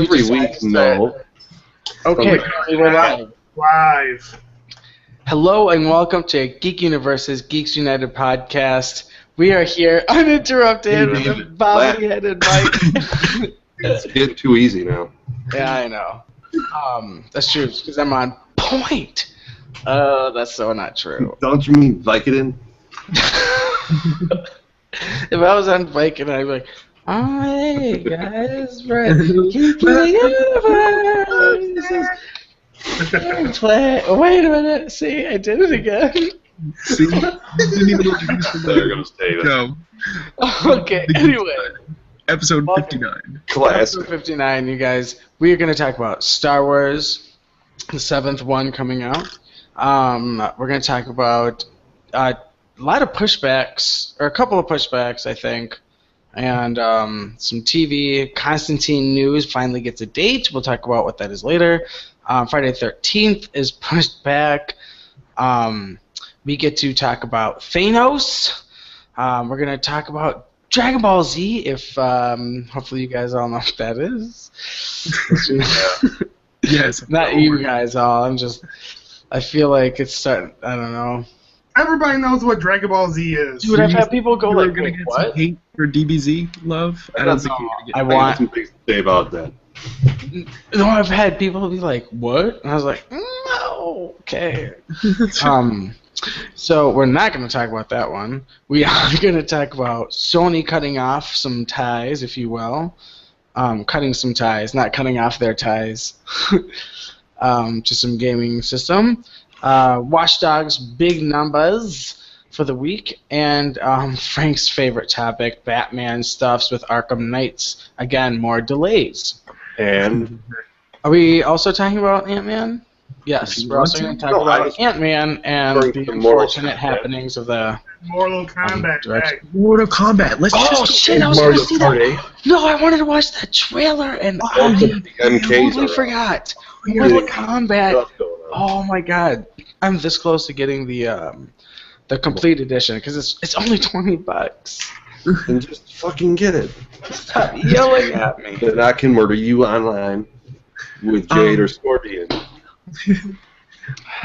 Every week, no. Okay, we're live. Live. Hello and welcome to Geek Universe's Geeks United podcast. We are here uninterrupted with a bobbly-headed mic. It's getting too easy now. Yeah, I know. That's true, because I'm on point. That's so not true. Don't you mean Vicodin? If I was on Viking, I'd be like, oh, hey, guys, right. Geek Universe. Wait a minute. See, I did it again. See? You didn't even know what you used to They're going to stay there. Go. Okay, anyway. Episode 59. Episode 59, you guys. We are going to talk about Star Wars, the 7th one coming out. We're going to talk about a lot of pushbacks, or a couple of pushbacks, I think, and some TV. Constantine news finally gets a date. We'll talk about what that is later. Friday the 13th is pushed back. We get to talk about Thanos. We're going to talk about Dragon Ball Z, if hopefully you guys all know what that is. Yes. Not you guys all. I feel like it's starting, I don't know. Everybody knows what Dragon Ball Z is. Dude, I've had people go like, gonna get what? some hate for DBZ love? I don't think you're going to get I want... some things to say about that. No, I've had people be like, what? And I was like, no, okay. So we're not going to talk about that one. We are going to talk about Sony cutting off some ties, if you will. Cutting some ties, not cutting off their ties. To some gaming system. Watch Dogs' big numbers for the week. And Frank's favorite topic, Batman stuffs with Arkham Knights. Again, more delays. And are we also talking about Ant-Man? Yes, we're also going to talk about Ant-Man and the unfortunate happenings of the Mortal Kombat. Mortal Kombat. Let's shit! I was going to see that. No, I wanted to watch that trailer, and I totally forgot. Mortal Kombat. Oh my god! I'm this close to getting the complete edition because it's only $20. Then just fucking get it. Stop yelling at me. Then I can murder you online with Jade or Scorpion.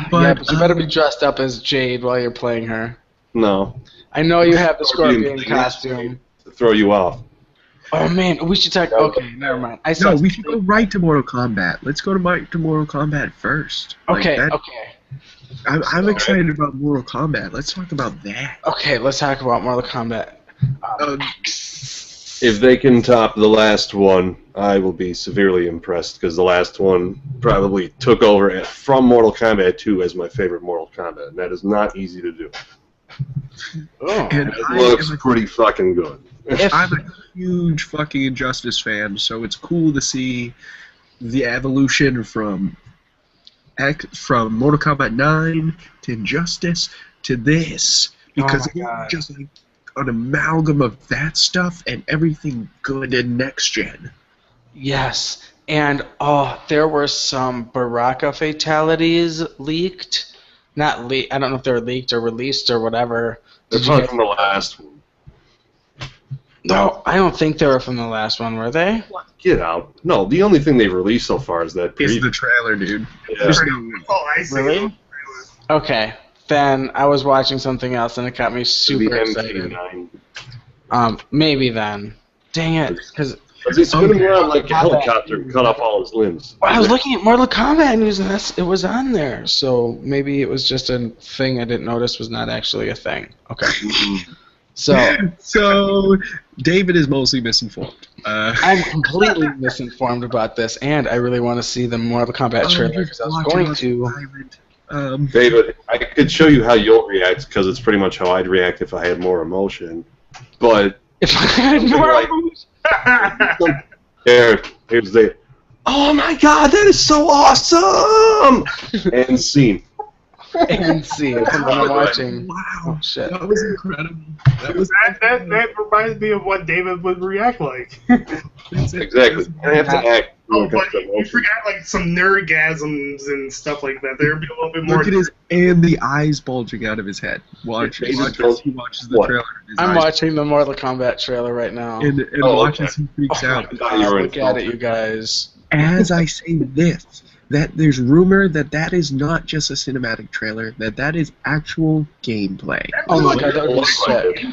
But you better be dressed up as Jade while you're playing her. No. I know you have the Scorpion costume. To throw you off. Oh man, we should talk. Okay, never mind. We should go right to Mortal Kombat. Let's go to Mortal Kombat first. Okay, like okay. I'm excited about Mortal Kombat. Let's talk about that. Okay, let's talk about Mortal Kombat. If they can top the last one, I will be severely impressed, because the last one probably took over from Mortal Kombat 2 as my favorite Mortal Kombat, and that is not easy to do. And it looks pretty fucking good. I'm a huge fucking Injustice fan, so it's cool to see the evolution from Mortal Kombat 9 to Injustice to this, because it's just like an amalgam of that stuff and everything good in next gen. Yes, and there were some Baraka fatalities leaked. Not leaked. I don't know if they were leaked or released or whatever. They're probably from the last one. No, I don't think they were from the last one, were they? Get out. No, the only thing they've released so far is that It's the trailer, dude. Yeah. I see. Really? Okay. Then I was watching something else and it got me super excited. Maybe then. Dang it. Because he's spinning around like a helicopter and cut off all his limbs. I was looking at Mortal Kombat news and it was on there. So maybe it was just a thing I didn't notice was not actually a thing. Okay. So David is mostly misinformed. I'm completely misinformed about this, and I really want to see the Mortal Kombat trailer because I was going to. David, I could show you how you'll react, because it's pretty much how I'd react if I had more emotion. But if I had more emotion, here's the. Oh my God, that is so awesome! And scene. And scene. I'm watching. Wow, oh, shit. That was incredible. That reminds me of what David would react like. Exactly. I have to act. Oh, but you forgot like some nerdgasms and stuff like that. There'd be a little bit more. Look at and the eyes bulging out of his head. Watch as he watches the trailer. I'm watching the Mortal Kombat trailer right now. And watch as he freaks out. Look at it, you guys. as I say this, that there's rumor that that is not just a cinematic trailer, that that is actual gameplay. Oh my god, that would be sick.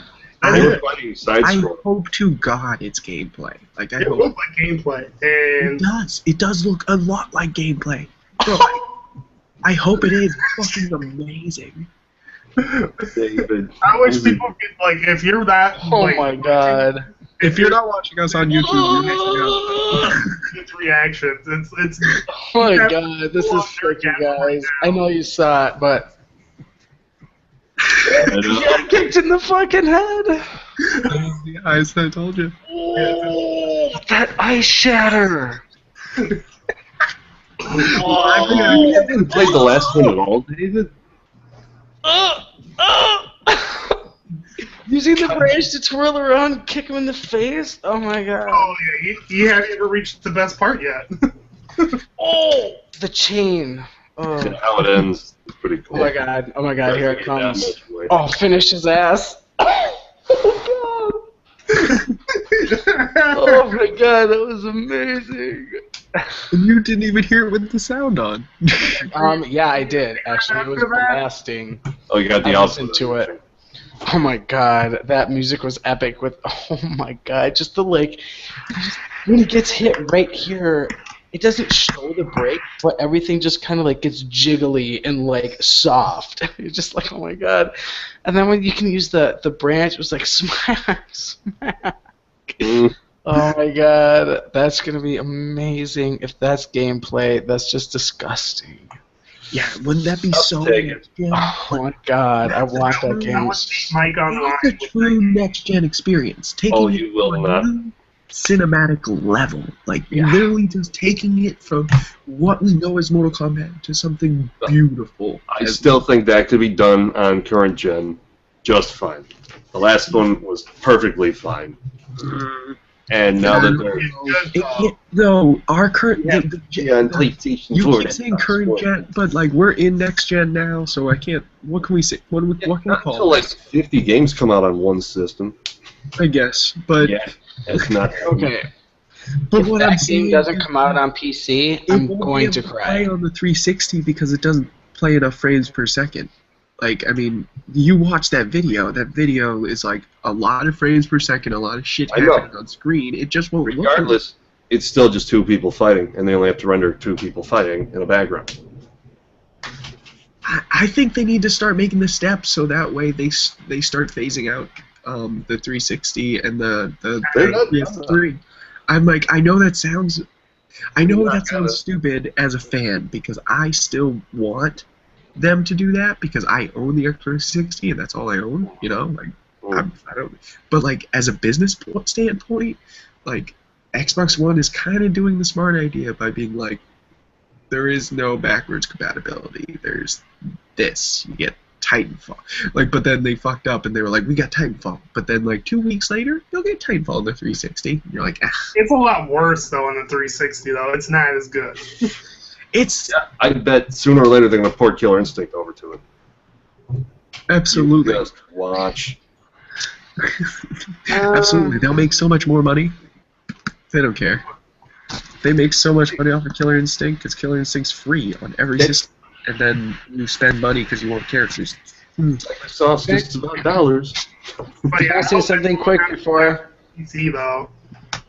I hope to God it's gameplay. Like, I It hope. looks like gameplay, and It does look a lot like gameplay. Bro, I hope it is fucking amazing. David. I wish people could, like, if you're that, Oh like, my god. If you're not watching us on YouTube, you're missing out. It's reactions. It's Oh my god, this is sick, you guys. I know you saw it, but you got kicked in the fucking head. The eyes that I told you. Oh, that ice shatter. You haven't played the last one at all, David? Using the branch to twirl around and kick him in the face? Oh my god. oh yeah, you haven't even reached the best part yet. Oh! The chain. Oh. And how it ends is pretty cool. Oh my god. Oh my god, here it comes. Oh. Oh, finish his ass. Oh my god, that was amazing. And you didn't even hear it with the sound on. Yeah, I did, actually. It was blasting. Oh, you got the I outfit. listened to it. Oh my god, that music was epic with, oh my god, just the, like, when he gets hit right here, it doesn't show the break, but everything just kind of, like, gets jiggly and, like, soft. You're just like, oh my god. And then when you can use the branch, it was like, smack, smack. Mm. Oh my god, that's gonna be amazing. If that's gameplay, that's just disgusting. Yeah, wouldn't that be so take it. next-gen? Oh my god, I want that I game. want to see Mike online. It's a true next-gen experience. Taking Oh, it you will to a not. new cinematic level. Like, literally just taking it from what we know as Mortal Kombat to something beautiful. I still think that could be done on current gen just fine. The last one was perfectly fine. And now that they're No, our current... on You PlayStation 4, keep that's saying not current spoiler. gen, but like we're in next gen now, so I can't. What can we say? What can we Not call until like 50 games come out on one system. it? I guess, but Yeah, that's not. Okay, but if what that I'm game saying doesn't is come out on PC, it I'm won't be going able to play cry. on the 360 because it doesn't play enough frames per second. Like, I mean, you watch that video. That video is like a lot of frames per second, a lot of shit I know. happening on screen. It just won't look. Regardless, it's still just two people fighting, and they only have to render two people fighting in a background. I think they need to start making the steps so that way they start phasing out the 360 and the They're not PS3. I'm like, I know that sounds not sounds stupid as a fan because I still want them to do that because I own the Xbox 360 and that's all I own. You know, like I don't. But like as a business standpoint, like Xbox One is kind of doing the smart idea by being like, there is no backwards compatibility. There's this. You get Titanfall. Like, but then they fucked up and they were like, we got Titanfall. But then like 2 weeks later, you'll get Titanfall on the 360. And you're like, ah. It's a lot worse though on the 360 though. It's not as good. It's I bet sooner or later they're going to port Killer Instinct over to it. absolutely, You just watch. absolutely. They'll make so much more money. They don't care. They make so much money off of Killer Instinct because Killer Instinct's free on every system. And then you spend money because you want characters. Microsoft's just about dollars. But Can I say something quick before? PC though.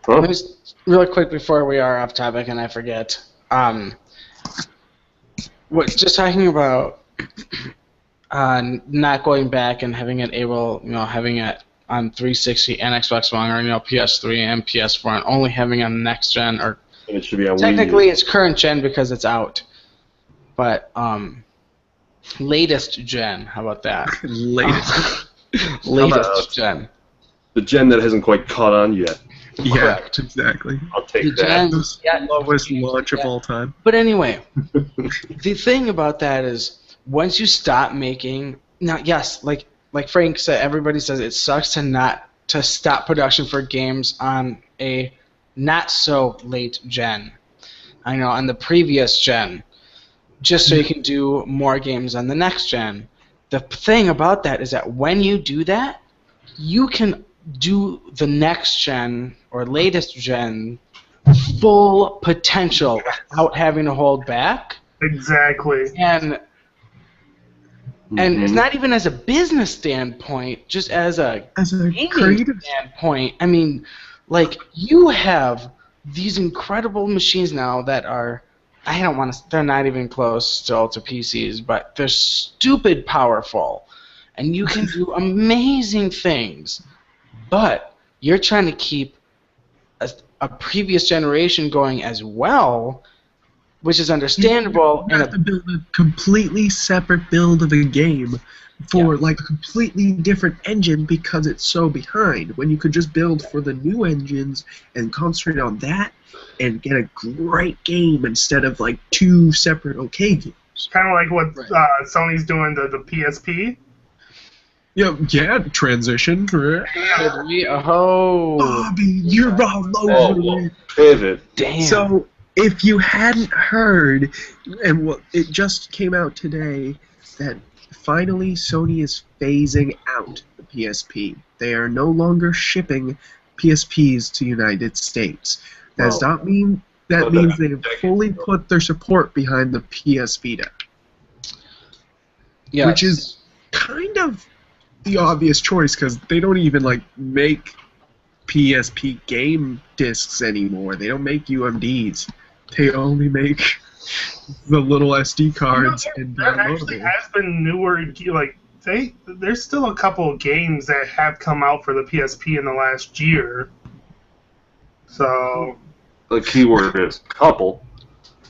Huh? Just really quick before we are off topic and I forget. Just talking about not going back and having it able, having it on 360 and Xbox One or PS3 and PS4 and only having it on next gen or And it should be on Wii U. technically it's current gen because it's out, but latest gen. How about that? Latest. Latest gen. The gen that hasn't quite caught on yet. Yeah, Correct. exactly. I'll take The that. gen, yeah, Lowest launch of all time. But anyway, the thing about that is once you stop making now, yes, like Frank said, everybody says it sucks to stop production for games on a not so late gen. I know on the previous gen, just so you can do more games on the next gen. The thing about that is that when you do that, you can do the next gen or latest gen full potential without having to hold back. Exactly. And it's not even as a business standpoint, just as a gaming creative standpoint. I mean, like, you have these incredible machines now that are, I don't want to, they're not even close still to PCs, but they're stupid powerful. And you can do amazing things. But you're trying to keep a previous generation going as well, which is understandable. You have to build a completely separate build of a game for like a completely different engine because it's so behind. When you could just build for the new engines and concentrate on that and get a great game instead of like two separate okay games. Kind of like what Sony's doing to the PSP. Yeah, transition. Bobby, you're all over it. Pivot. Damn. So, if you hadn't heard, and it just came out today, that finally Sony is phasing out the PSP. They are no longer shipping PSPs to the United States. That does not mean that means they have fully put their support behind the PS Vita. Yes. Which is kind of the obvious choice because they don't even like make PSP game discs anymore. They don't make UMDs. They only make the little SD cards and there actually has been newer, like there's still a couple of games that have come out for the PSP in the last year. So The keyword is couple.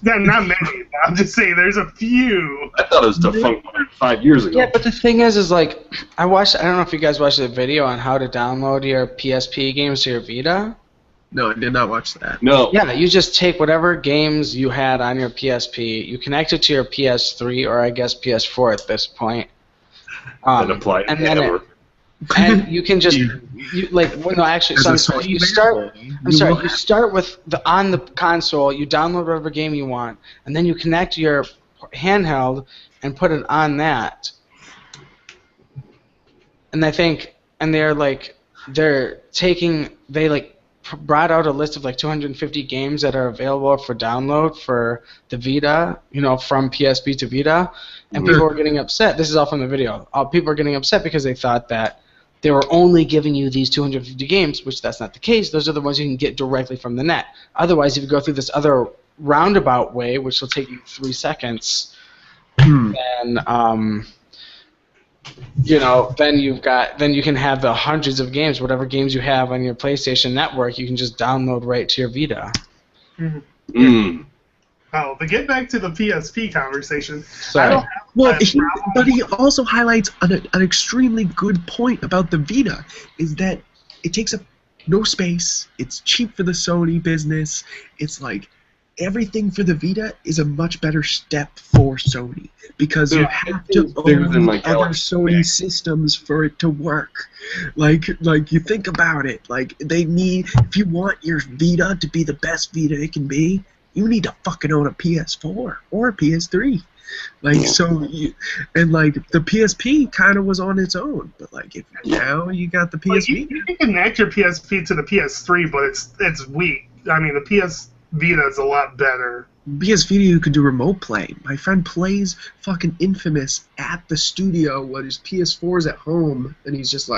yeah, not many. I'm just saying there's a few. I thought it was defunct 5 years ago. Yeah, but the thing is like, I don't know if you guys watched the video on how to download your PSP games to your Vita. No, I did not watch that. No. Yeah, you just take whatever games you had on your PSP, you connect it to your PS3 or I guess PS4 at this point. And apply and then and you can just you start with on the console, you download whatever game you want, and then you connect your handheld and put it on that. And I think they brought out a list of like 250 games that are available for download for the Vita, from PSP to Vita, and people were getting upset. This is all from the video. People are getting upset because they thought that they were only giving you these 250 games, which that's not the case. Those are the ones you can get directly from the net. Otherwise, if you go through this other roundabout way, which will take you 3 seconds, then then you can have the hundreds of games, whatever games you have on your PlayStation Network, you can just download right to your Vita. Oh, but get back to the PSP conversation. Sorry. But he also highlights an extremely good point about the Vita, is that it takes up no space, it's cheap for the Sony business, it's like everything for the Vita is a much better step for Sony because you have to own other Sony systems for it to work. Like you think about it, like they need, if you want your Vita to be the best Vita it can be, you need to fucking own a PS4 or a PS3. The PSP kind of was on its own, but now you got the PSP. You can connect your PSP to the PS3, but it's weak. I mean, the PS Vita is a lot better. PS Vita, you could do remote play. My friend plays fucking Infamous at the studio when his PS4's at home, and he's just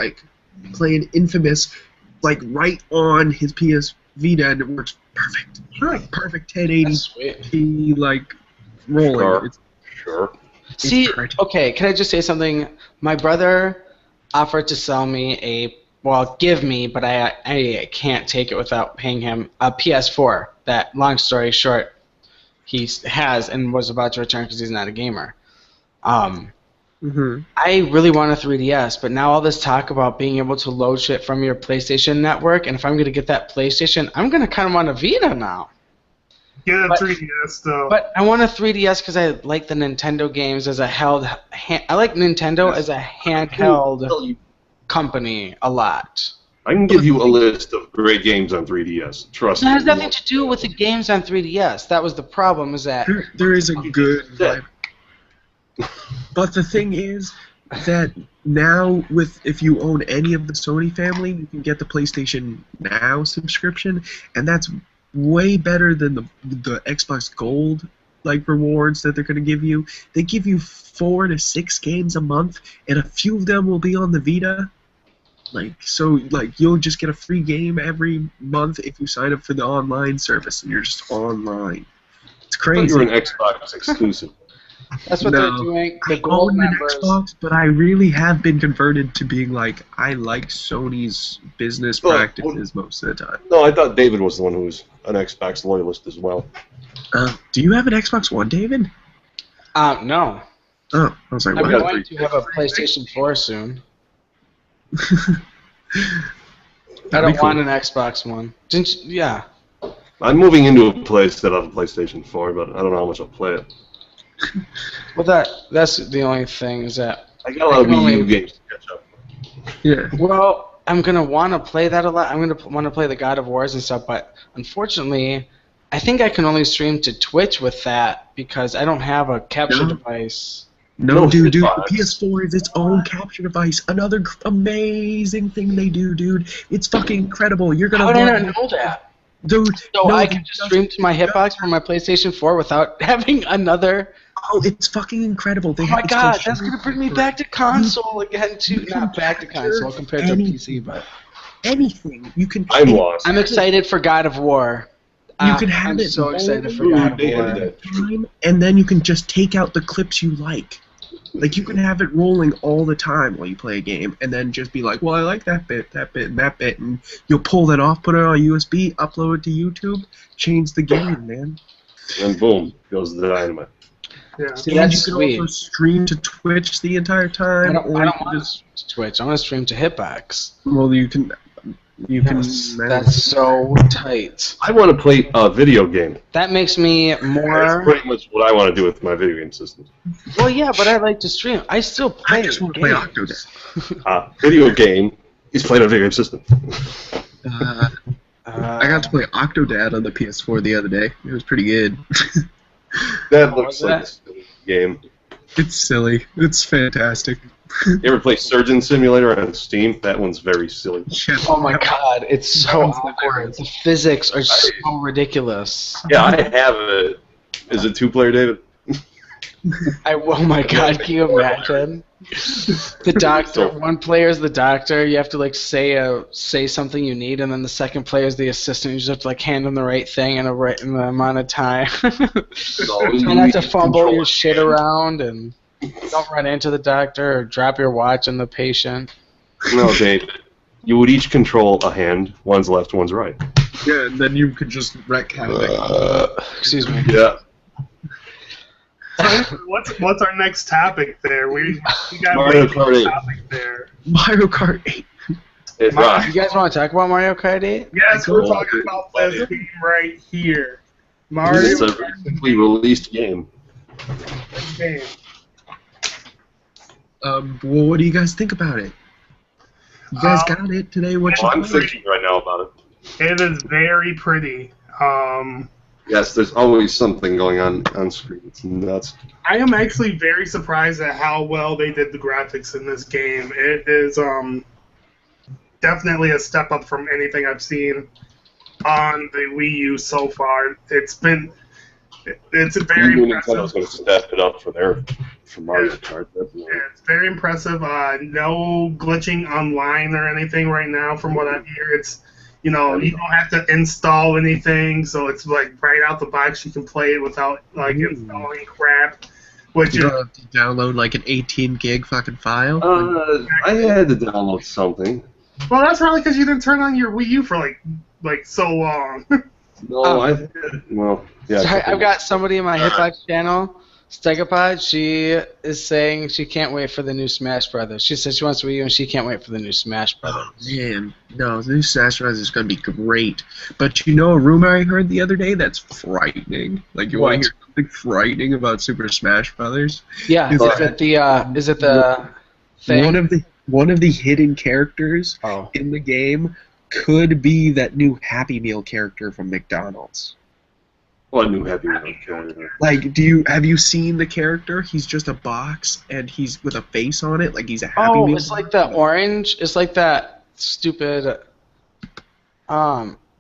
playing Infamous right on his PS Vita, and it works perfect. Perfect 1080p rolling. Sure. See, okay, can I just say something? My brother offered to sell me give me, but I can't take it without paying him, a PS4 that, long story short, he has and was about to return because he's not a gamer. I really want a 3DS, but now all this talk about being able to load shit from your PlayStation network, and if I'm going to get that PlayStation, I'm going to kind of want a Vita now. Get a 3DS, though. But I want a 3DS because I like the Nintendo games as a I like Nintendo as a handheld company a lot. I can give you a list of great games on 3DS. Trust me. It has nothing to do with the games on 3DS. That was the problem. Is that there is a good vibe. But the thing is that now, if you own any of the Sony family, you can get the PlayStation Now subscription, and that's way better than the Xbox Gold like rewards that they're going to give you. They give you 4 to 6 games a month, and a few of them will be on the Vita. So you'll just get a free game every month if you sign up for the online service, and you're just online. It's I crazy. thought you were an Xbox exclusive. That's what they're doing. The I gold own an members. Xbox, but I really have been converted to being like, I like Sony's business practices most of the time. No, I thought David was the one who was an Xbox loyalist as well. Do you have an Xbox One, David? No. Oh, I was like, I'm what? going to have a PlayStation 4 soon. I don't want an Xbox One. Yeah. I'm moving into a place that I have a PlayStation 4, but I don't know how much I'll play it. Well, that's the only thing is that I got a lot of Wii U games to catch up. Yeah. well, I'm gonna want to play that a lot. I'm gonna want to play the God of Wars and stuff, but unfortunately, I think I can only stream to Twitch with that because I don't have a capture device. No, dude, the Xbox. PS4 is its own capture device. Another amazing thing they do, dude. It's fucking incredible. You're gonna How did I love not know that? Dude, So no, I can just stream to my hitbox from my PlayStation 4 without having another. Oh, it's fucking incredible. Oh my god, that's gonna bring me back to console again too. Not back to console compared to PC, but anything. You can. I'm lost. I'm excited for God of War. You can have I'm it so excited for Ooh, God of they War. added that. time, and then you can just take out the clips you like. Like, you can have it rolling all the time while you play a game, and then just be like, well, I like that bit, and that bit, and you'll pull that off, put it on a USB, upload it to YouTube, change the game, man. And boom, goes the dynamite. Yeah. See, And that's you can sweet. also stream to Twitch the entire I time. don't or you can want to stream to Twitch. I want to stream to Hitbox. Well, you can. That's so tight. I want to play a video game. That makes me That's more. pretty much what I want to do with my video game system. Well, yeah, but I like to stream. I still play. I just want to play games. Octodad. Video game is played on a video game system. I got to play Octodad on the PS4 the other day. It was pretty good. That What looks was like that? a silly game. It's silly. It's fantastic. You ever play Surgeon Simulator on Steam? That one's very silly. Oh my god, it's so awkward. The physics are so ridiculous. Yeah, I have it. Is it 2-player, David? Oh my god, can you imagine? The doctor, one player is the doctor, you have to like say something you need, and then the second player is the assistant, you just have to like hand them the right thing in the amount of time. Try not to fumble your shit around, and don't run into the doctor or drop your watch on the patient. No, David. You would each control a hand. One's left, one's right. Yeah, and then you could just wreck havoc. Excuse me. Yeah. So what's our next topic there? We got Mario a Kart 8. topic there. Mario Kart 8. It You rocks. guys want to talk about Mario Kart 8? Yes, we're talking about this game right here. Mario It's a Kart recently released game. game. Well, what do you guys think about it? You guys got it today? What you I'm think? thinking right now about it. It is very pretty. Yes, there's always something going on screen. It's nuts. I am actually very surprised at how well they did the graphics in this game. It is definitely a step up from anything I've seen on the Wii U so far. It's very Even Nintendo's impressive. going to step it up for Mario Kart. Definitely. It's very impressive. No glitching online or anything right now, from what I hear. It's you don't have to install anything, so it's like right out the box you can play it without like installing crap. Which You is don't have to download like an 18 gig fucking file? I had to download something. well, that's probably because you didn't turn on your Wii U for like so long. No, well, yeah. Sorry, I've got somebody in my Hitbox channel, Stegapod. She is saying she can't wait for the new Smash Brothers. She says she wants Wii U and she can't wait for the new Smash Brothers. Oh, man. No, the new Smash Bros. Is going to be great. But you know a rumor I heard the other day that's frightening? Like, you want to hear something frightening about Super Smash Brothers? Yeah, is it the thing? One of the hidden characters Oh. in the game could be that new Happy Meal character from McDonald's. What new Happy Meal character? Like, have you seen the character? He's just a box, and he's with a face on it, like he's a Happy Meal. It's like the orange. It's like that stupid.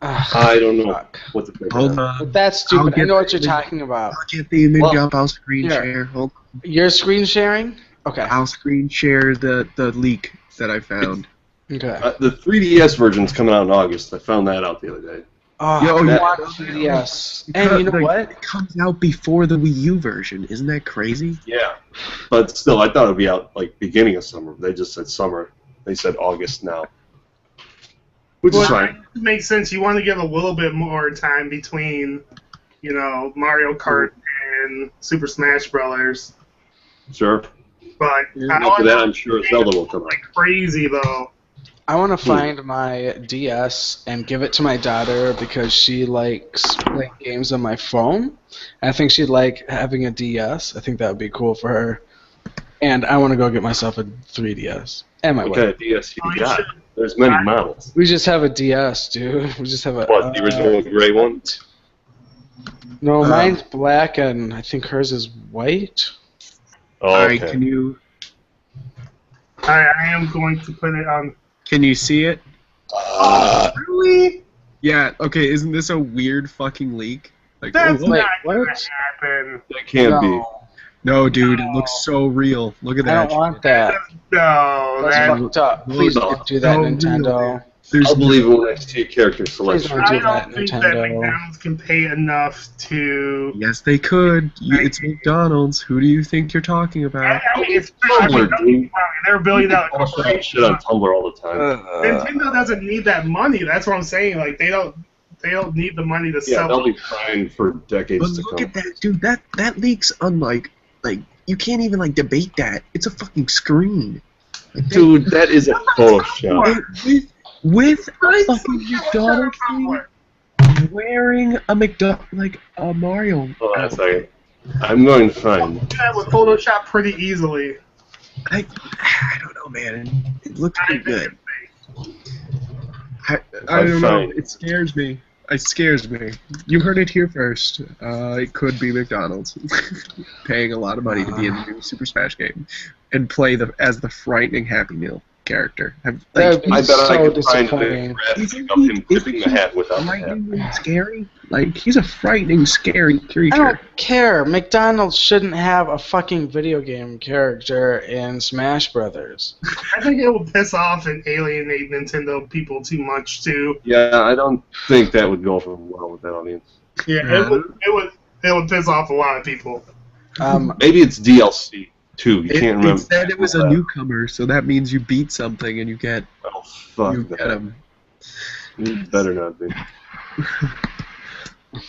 I don't know Fuck. what to think. Hold of. on. But that's I'll stupid. I get know what the you're image- talking about. I'll get the image Well, up. I'll screen here. share. Hold You're screen sharing? Okay. I'll screen share the leak that I found. Okay. The 3DS version's coming out in August. I found that out the other day. Oh, Yo, I yeah. want 3DS. And you know what? It comes out before the Wii U version. Isn't that crazy? Yeah, but still, I thought it'd be out like beginning of summer. They just said summer. They said August now, which is fine. It makes sense. You want to give a little bit more time between, Mario Kart and Super Smash Brothers. Sure. But After that, I'm sure Zelda will come out. like crazy though. I want to find my DS and give it to my daughter because she likes playing games on my phone. I think she'd like having a DS. I think that would be cool for her. And I want to go get myself a 3DS. And my What wife. kind of DS you got? There's many models. We just have a DS, dude. We just have a. What, the original gray one? No, mine's black and I think hers is white. Oh, Alright, okay. can you I am going to put it on. see it? Really? Yeah, okay, isn't this a weird fucking leak? Like, That's oh, Wait, not what? gonna happen. That can't be. no, dude, it looks so real. Look at I that. don't want that. No, That's that, fucked up. Please No, don't do that, no, Nintendo. There's I'll believe it when I see a character Please selection. don't do I that, don't think that Nintendo. McDonald's can pay enough to. Yes, they could. It's McDonald's. Who do you think you're talking about? I mean, it's Tumblr, dude. they're a billion-dollar All that corporation. shit on Tumblr all the time. Nintendo doesn't need that money. That's what I'm saying. Like they don't need the money to Yeah, sell. they'll be fine for But decades to look come. at that, dude. That leak's unlike, you can't even debate that. It's a fucking screen. Dude, that is a Photoshop. With a It's fucking McDonald's thing, wearing a Mario. Hold on a second. I'm going to find. That with Photoshop pretty easily. I don't know, man. It looks pretty good. I don't know. Fine. It scares me. It scares me. You heard it here first. It could be McDonald's paying a lot of money to be in the new Super Smash game and play as the frightening Happy Meal character. That would be I bet I so could find disappointing. a graphic of him tipping the hat without the hat. frightening scary? He's a frightening, scary I creature. don't care. McDonald's shouldn't have a fucking video game character in Smash Brothers. I think it will piss off and alienate Nintendo people too much too. Yeah, I don't think that would go over well with that audience. Yeah, it would piss off a lot of people. Maybe it's DLC too. You can't remember. It said it was a newcomer, so that means you beat something and you get Oh fuck you get that. him. It better not be.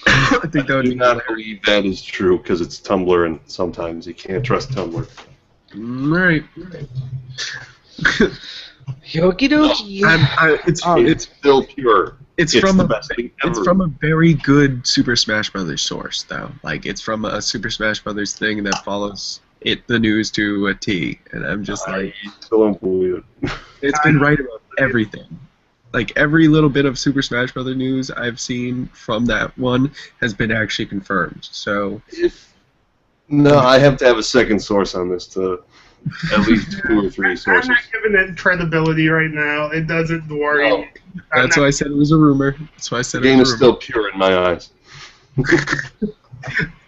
I think that would I do be not believe that is true because it's Tumblr and sometimes you can't trust Tumblr. right. Yoki dokie. It's still pure. It's It's from the a best thing it's ever. from a very good Super Smash Brothers source, though. It's from a Super Smash Brothers thing that follows the news to a T, and I'm just I still don't believe it. it's been right about everything. Every little bit of Super Smash Brothers news I've seen from that one has been actually confirmed. So No, I have to have a second source on this to at least 2 or 3 I'm sources. not giving it credibility right now. It doesn't worry No. me. that's why I said it was a rumor. That's why I The said game it is was a still rumor. pure in my eyes.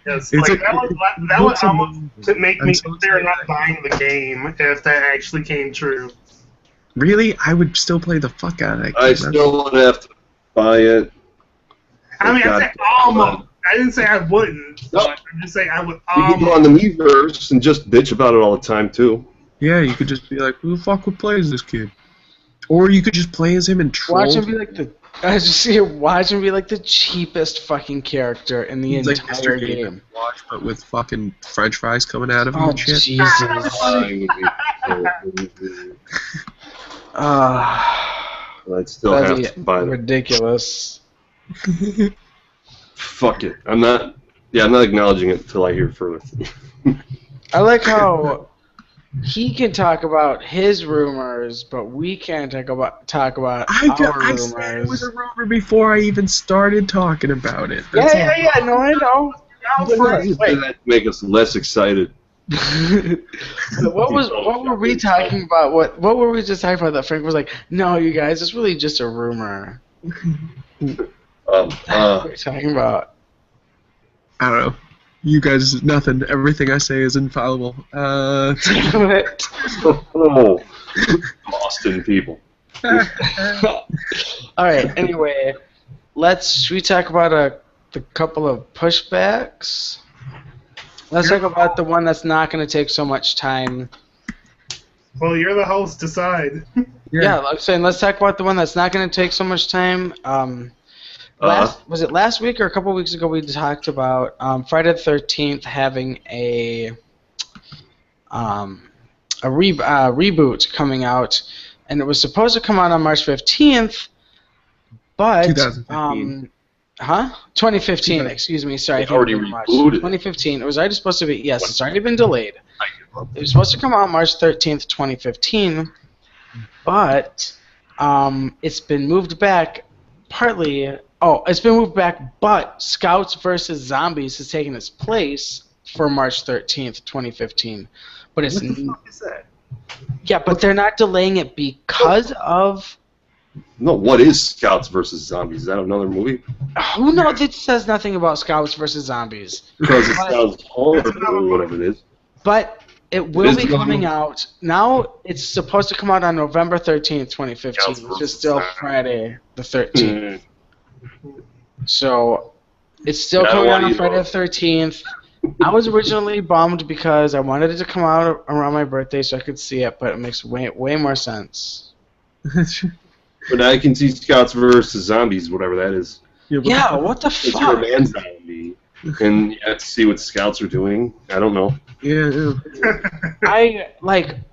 Yes, It's that would almost to make I'm me so consider excited. not buying the game if that actually came true. Really, I would still play the fuck out of that game. I still would have to buy it. I mean, I God. said almost. I didn't say I wouldn't. No. But I'm just saying I would You can go almost. on the Miiverse and just bitch about it all the time too. Yeah, you could just be like, who the fuck would play as this kid? Or you could just play as him and troll. Watch him be like the. I just see it. Watch him be like the cheapest fucking character in the He's like entire Mr. Game game. Watch, but with fucking French fries coming out of him Oh and shit. Jesus! I would be- I'd still have That'd to be buy it. ridiculous. Fuck it. I'm not acknowledging it until I hear further. I like how he can talk about his rumors, but we can't talk about I our said it was rumors. a rumor before I even started talking about it. That's all. Yeah. No, I know. That make us less excited. But what were we talking about? What were we just talking about that Frank was like, no, you guys, it's really just a rumor. What are you talking about? I don't know. You guys, nothing. Everything I say is infallible. Damn it. Oh, Boston people. Alright, anyway, should we talk about the couple of pushbacks? Let's talk about the one that's not going to take so much time. Well, you're the host. Decide. Yeah, I'm saying let's talk about the one that's not going to take so much time. Was it last week or a couple weeks ago we talked about Friday the 13th having a reboot coming out, and it was supposed to come out on March 15th, but 2015. 2015. Excuse me. Sorry. They already rebooted. 2015. It was already supposed to be. Yes, it's already been delayed. It was supposed to come out March 13th, 2015, but it's been moved back partly. Oh, it's been moved back, but Scouts vs. Zombies has taken its place for March 13th, 2015. But it's What the fuck is that? yeah, but they're not delaying it because of. No, what is Scouts versus Zombies? Is that another movie? Who knows? It says nothing about Scouts vs. Zombies. Because it sounds horrible or whatever it is. But it will be coming out. Now it's supposed to come out on November 13th, 2015, which is still Friday the 13th. So it's still coming out on Friday the 13th. I was originally bummed because I wanted it to come out around my birthday so I could see it, but it makes way more sense. But I can see Scouts versus Zombies, whatever that is. Yeah, what the It's your fuck? man zombie. And you have to see what the Scouts are doing. I don't know. Yeah.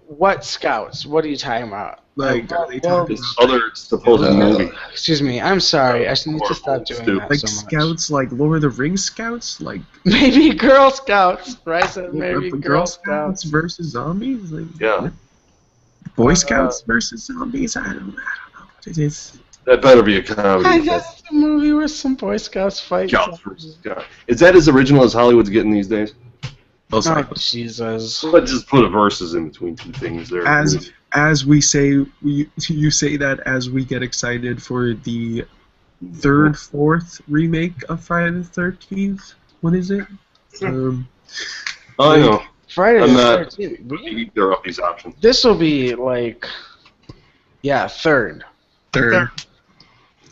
What Scouts? What are you talking about? Like, are they talking This other supposed movie. Excuse me, I'm sorry. I need to stop doing Stupid. that like so much. Scouts, like Lord of the Rings Scouts, like Maybe Girl Scouts, right? So maybe Girl Scouts. Scouts versus zombies, like Yeah. Boy Scouts versus zombies. I don't know what it is. That better be a comedy. I guess the movie where some Boy Scouts fight. Scouts versus Scouts. Is that as original as Hollywood's getting these days? Also, Oh, Jesus. Let's just put a verses in between two things there. as we say, you say that as we get excited for the fourth remake of Friday the 13th. What is it? Oh, I know. Friday I'm the not- 13th. They're up these options. This will be third. Third.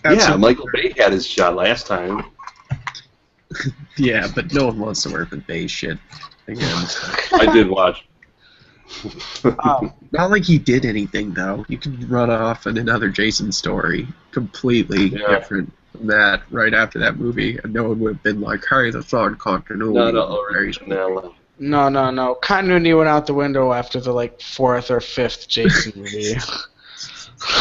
Yeah, Michael Bay had his shot last time. Yeah, but no one wants to work with Bay shit again. I did watch. Not like he did anything though. You could run off in another Jason story, completely different from that. Right after that movie, and no one would have been like, "Hey, that's not continuity." Not original. No. Continuity went out the window after the fourth or fifth Jason movie.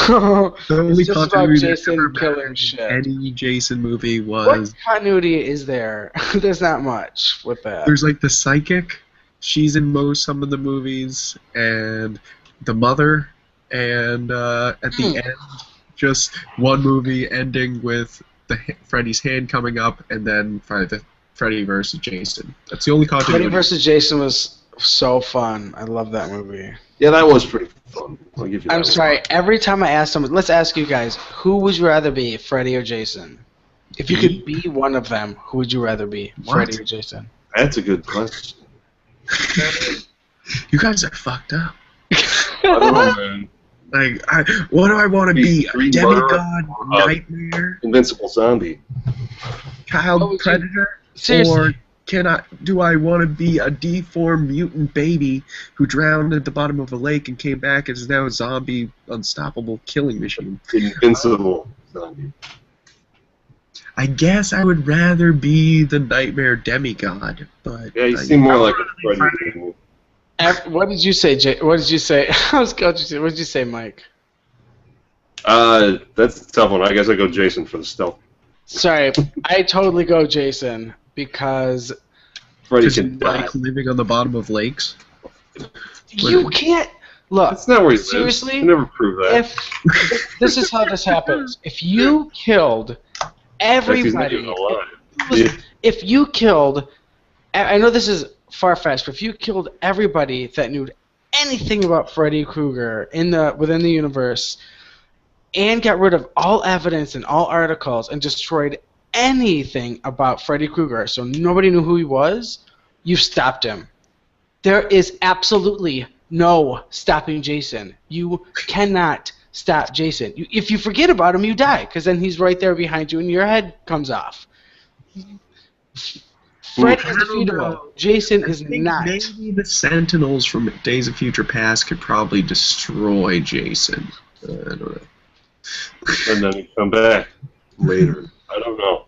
The only It's just about continuity that Jason ever killing mattered in shit. any Jason movie What was continuity is there? There's not much with that. there's like the psychic. She's in some of the movies, and the mother, and at the end, just one movie ending with Freddy's hand coming up, and then Freddy versus Jason. That's the only continuity. Freddy vs. Jason was so fun. I love that movie. Yeah, that was pretty fun. I'll give you that I'm one. sorry. Every time I ask someone, let's ask you guys, who would you rather be, Freddy or Jason? If you could be one of them, who would you rather be, Freddy or Jason? That's a good question. You guys are fucked up. I don't know, man. Like, what do I want to be? A Green demigod, Murder, nightmare, Invincible Zombie. child Oh, predator, Seriously. or do I want to be a deformed mutant baby who drowned at the bottom of a lake and came back and is now a zombie, unstoppable killing machine? Invincible Zombie. I guess I would rather be the nightmare demigod, but Yeah, you seem more like a Freddy. Thing. What did you say, Jay? What did you say? What did you say, Mike? That's a tough one. I guess I go Jason for the stealth. Sorry, I totally go Jason because Freddy just can die. like living on the bottom of lakes. you can't look. That's not where he lives. Seriously? You never prove that. If this is how this happens, if you killed He's not everybody, even alive. if you killed, I know this is far-fetched, but if you killed everybody that knew anything about Freddy Krueger within the universe, and got rid of all evidence and all articles and destroyed anything about Freddy Krueger, so nobody knew who he was, you've stopped him. There is absolutely no stopping Jason. You cannot stop Jason. If you forget about him, you die, because then he's right there behind you and your head comes off. Freddy is defeatable. Jason is not. Maybe the Sentinels from Days of Future Past could probably destroy Jason. I don't know. And then he come back later. I don't know.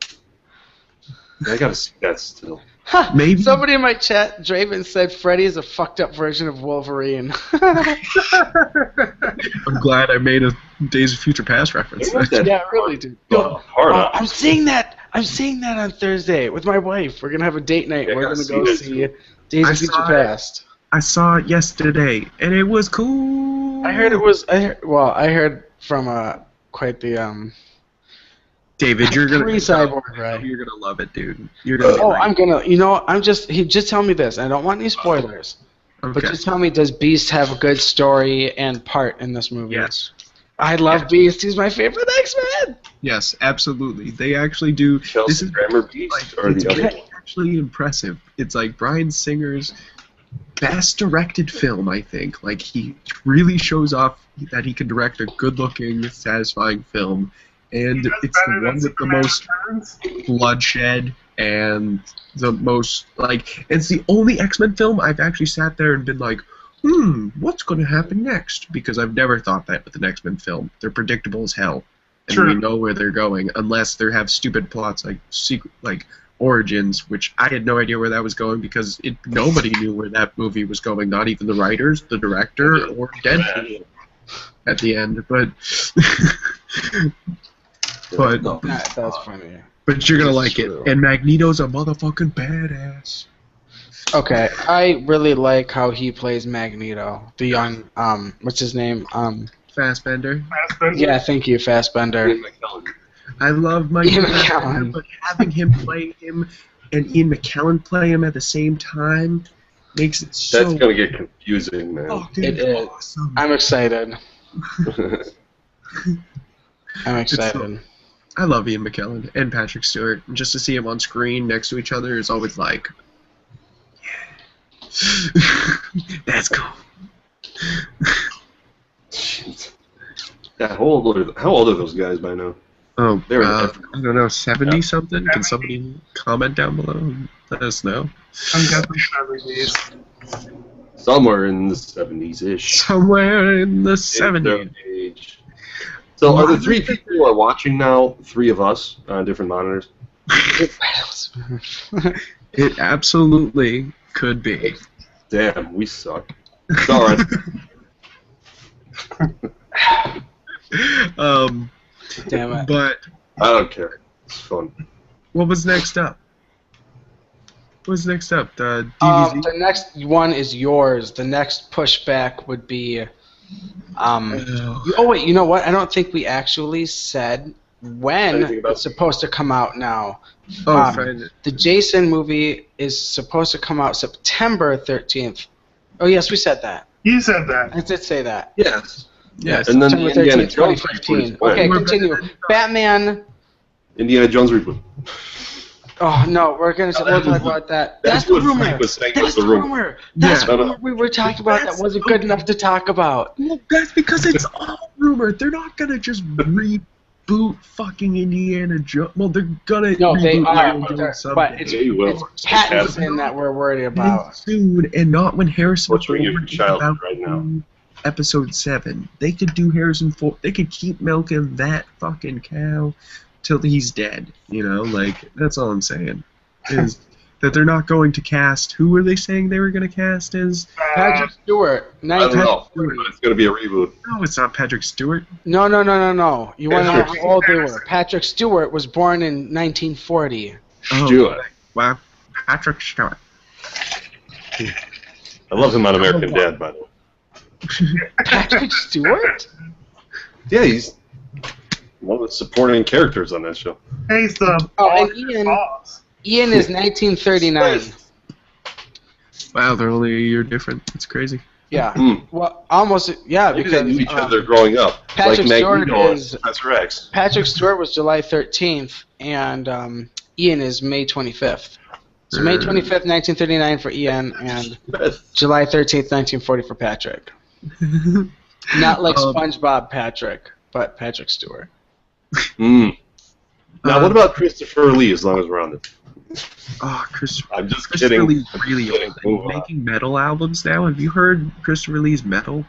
I gotta see that still. Huh, Maybe. Somebody in my chat, Draven, said Freddy is a fucked up version of Wolverine. I'm glad I made a Days of Future Past reference. Yeah, really, dude. I'm seeing that. I'm seeing that on Thursday with my wife. We're gonna have a date night. Yeah, We're gonna see go that see too. Days of Future Past. I saw it yesterday, and it was cool. I heard it was. I heard from quite the David, you're gonna pre-cyborg, right? You're gonna love it, dude. You're gonna. Oh, I'm gonna. You know, he just tell me this. I don't want any spoilers. Okay. But just tell me, does Beast have a good story and part in this movie? Yes. I love Beast. He's my favorite X-Men. Yes, absolutely. They actually do. This is Grammar Beast or the other one? actually impressive. It's like Bryan Singer's best directed film, I think. Like, he really shows off that he can direct a good-looking, satisfying film, and it's the one with the most bloodshed and the most, like, it's the only X-Men film I've actually sat there and been like, what's going to happen next? Because I've never thought that with an X-Men film. They're predictable as hell, and we know where they're going, unless they have stupid plots like secret, like Origins, which I had no idea where that was going because nobody knew where that movie was going. Not even the writers, the director, or Deadpool at the end. But That's funny. But you're gonna like it, and Magneto's a motherfucking badass. Okay, I really like how he plays Magneto, the young, what's his name? Fassbender. Yeah, thank you, Fassbender. I love Ian McKellen. but having him play him and Ian McKellen play him at the same time makes it so. That's gonna get confusing, man. Oh, dude, It is. awesome. I'm excited. I'm excited. I love Ian McKellen and Patrick Stewart. Just to see him on screen next to each other is always like, yeah, that's cool. Yeah, how old are those guys by now? Oh, They're I don't know, 70 something? Can somebody comment down below and let us know? I'm guessing 70s. Somewhere in the 70s-ish. Somewhere in the 70s. Age. So are the three people who are watching now, three of us on different monitors? It absolutely could be. Damn, we suck. It's alright. Damn it. But I don't care. It's fun. what was next up? What's next up? The DBZ? The next one is yours. The next pushback would be. Oh wait, you know what? I don't think we actually said when it's supposed to come out now. The Jason movie is supposed to come out September 13th. Oh yes, we said that. You said that. I did say that. Yes. Yes. And then September the Indiana 13th, Jones 2015. reboot. Okay, continue. Batman. Indiana Jones reboot. Oh no, we'll talk about that. That's the what rumor. Frank was saying That's was the the rumor. rumor. That's Yeah. the rumor we were talking about. That wasn't good enough to talk about. Well, that's because it's all rumor. They're not gonna just reboot fucking Indiana Jones. Well, they're gonna No, they reboot are, Indiana Jones but it's Yeah, you will. patents in that we're worried about. soon, and not when Harrison Torturing your Ford is child about right now. to do Episode 7. They could do Harrison Ford. They could keep milking that fucking cow till he's dead. You know, like, that's all I'm saying. Is that they're not going to cast. Who were they saying they were going to cast as? Patrick Stewart. I don't know, but Stewart. it's going to be a reboot. No, it's not Patrick Stewart. No. You want to know Patrick how old they were? Patrick Stewart was born in 1940. Oh, Stewart. wow. Patrick Stewart. I love him on American Dad, by the way. Patrick Stewart? Yeah, he's one of the supporting characters on that show. Hey, the Oh, and Ian is 1939. Wow, they're only a year different. That's crazy. Yeah. Hmm. Well, almost. Yeah, Maybe because they knew each other growing up. Patrick like Stewart Magneto is and Professor X. Patrick Stewart was July 13th, and Ian is May 25th. So May 25th, 1939 for Ian, and July 13th, 1940 for Patrick. Not like SpongeBob Patrick, but Patrick Stewart. Mm. Now, what about Christopher Lee, as long as we're on this? Oh, Christopher. I'm just Christopher kidding. Lee's really old. He's making metal albums now. Have you heard Christopher Lee's metal?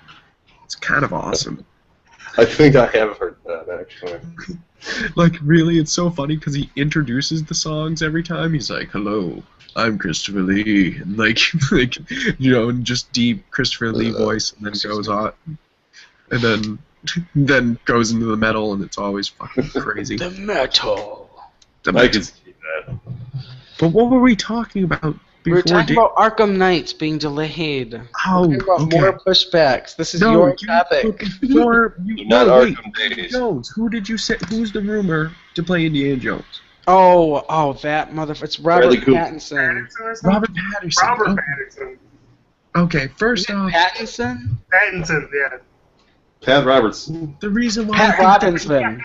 It's kind of awesome. I think I have heard that, actually. Like, really, it's so funny because he introduces the songs every time. He's like, "Hello, I'm Christopher Lee," and like, and just deep Christopher Lee voice, and then goes on, and then goes into the metal, and it's always fucking crazy. The metal. I can see that. But what were we talking about before? We were talking about Arkham Knights being delayed. Oh, We're talking about okay. more pushbacks. This is No, your you- topic. Before, Not wait, Arkham Days. Jones. Who did you say? Who's the rumor to play Indiana Jones? Oh, that motherfucker. It's Robert Bradley Cooper. Pattinson. Pattinson or something? Robert Pattinson. Robert Okay. Pattinson. Okay, first off, Pattinson? Pattinson, yeah. Pat Roberts. the reason why Pat I think Robinson.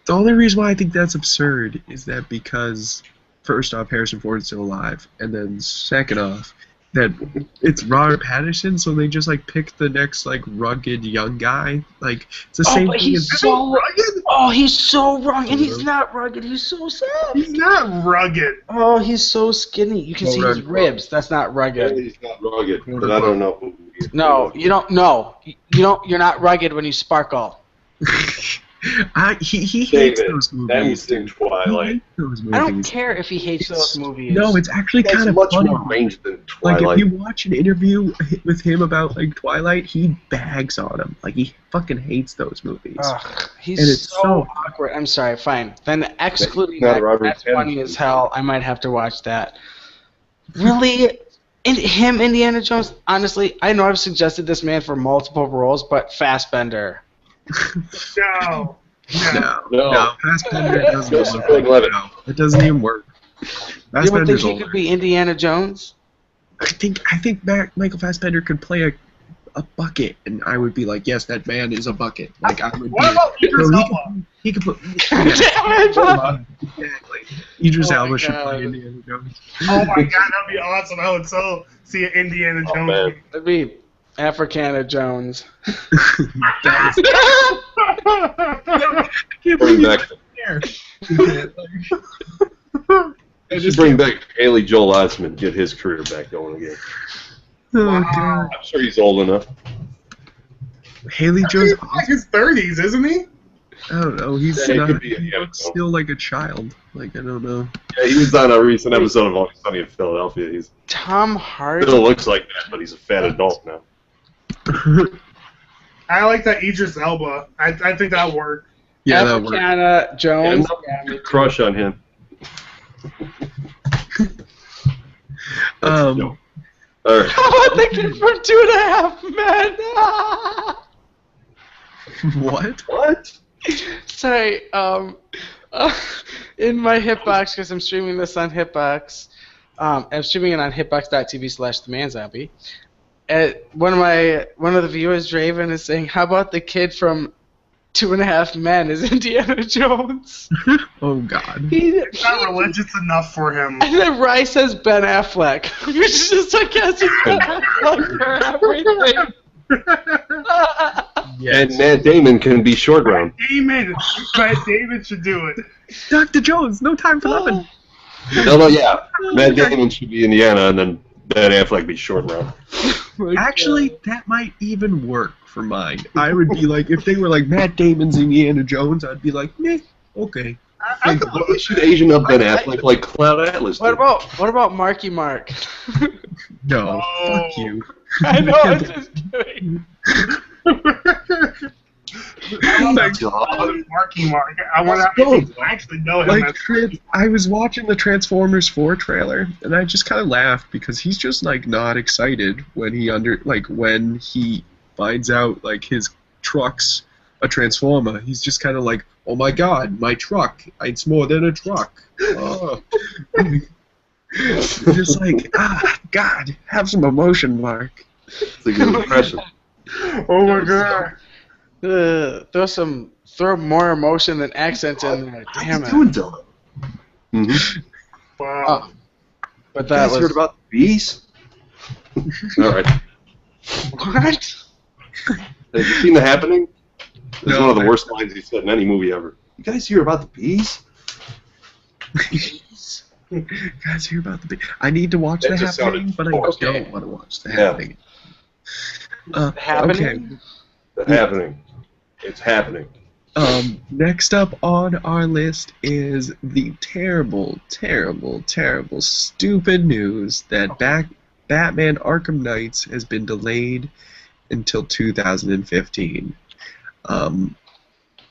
the only reason why I think that's absurd is that because first off, Harrison Ford's still alive, and then second off, that it's Robert Pattinson, so they just like pick the next like rugged young guy. Like it's the same but thing he's as so rugged. Oh, he's so rugged, and he's not rugged. He's so soft. He's not rugged. Oh, he's so skinny. You can see his ribs. That's not rugged. He's not rugged, but I don't know who he is. No, you don't. No, you don't. You're not rugged when you sparkle. he hates David, those that movies. was in Twilight. Those I don't movies. care if he hates those movies. No, it's actually That's kind of much funny. more range than Like Twilight. if you watch an interview with him about like Twilight, he bags on him. Like he fucking hates those movies. Ugh, he's And it's so so- awkward. I'm sorry, fine. Then excluding Not that, Robert that's funny Pattinson. as hell. I might have to watch that. Really? Indiana Jones? Honestly, I know I've suggested this man for multiple roles, but Fassbender. No. No. Fassbender doesn't Joseph look Gordon-Levitt. no, it doesn't even work. You would think Fassbender's he older. could be Indiana Jones? I think Michael Fassbender could play a bucket, and I would be like, yes, that man is a bucket. Like I would. What about Idris No, Elba? he could put. Damn it, Bob. Exactly. Idris Oh my Elba should God. play Indiana Jones. Oh my god, that'd be awesome. I would so see an Indiana Oh, Jones. man. That'd be Africana Jones. That is, Bring back, just bring back Haley Joel Osment, get his career back going again. Oh, Wow. God. I'm sure he's old enough. Haley He's Jones. like his 30s, isn't he? I don't know. He's Yeah, he not. could be, He yeah, looks no. still like a child. Like I don't know. Yeah, he was on a recent episode of Always Sunny in Philadelphia. He's Tom Hardy. still looks like that, but he's a fat adult now. I like that Idris Elba. I think that'll work. Yeah, that works. Africana Yeah, Jones. no crush on him. No. All right. How about the kid from 2.5 Men? What? What? Sorry, in my Hitbox, because I'm streaming this on Hitbox, I'm streaming it on hitbox.tv/themanzombie. One of the viewers, Draven, is saying, "How about the kid from 2.5 Men is Indiana Jones?" Oh God. It's not religious enough for him. And then Rye says Ben Affleck, which is just like yes, he's Ben Affleck for everything. And Matt Damon can be short round. Damon. Matt Damon should do it. Dr. Jones, no time for nothing. No, yeah. Matt Damon should be Indiana, and then Ben Affleck be short round. Actually, that might even work for mine. I would be like, if they were like Matt Damon's Indiana Jones, I'd be like, meh, okay. I could Well, they should Asian up Ben Affleck like Cloud Atlas did. What about Marky Mark? No, Oh. fuck you. I know, I'm just kidding. Marky Mark. I want to actually know him. Like, I was watching the Transformers 4 trailer, and I just kind of laughed because he's just like not excited when when he finds out like his truck's a Transformer. He's just kind of like, oh my God, my truck! It's more than a truck. Oh. Just like, God, have some emotion, Mark. It's a good impression. Oh my god. Throw more emotion than accents in there. Damn it. doing, Dylan? Mm-hmm. Wow. But You that guys heard was about the bees? All right. what? Have you seen The Happening? It's No, one of the I- worst lines he said in any movie ever. You guys hear about the bees? Guys, hear about the. I need to watch That The just Happening, sounded but I forced. don't want to watch The Yeah. Happening. Okay. Happening? The Happening. It's happening. Next up on our list is the terrible, stupid news that Batman Arkham Knights has been delayed until 2015.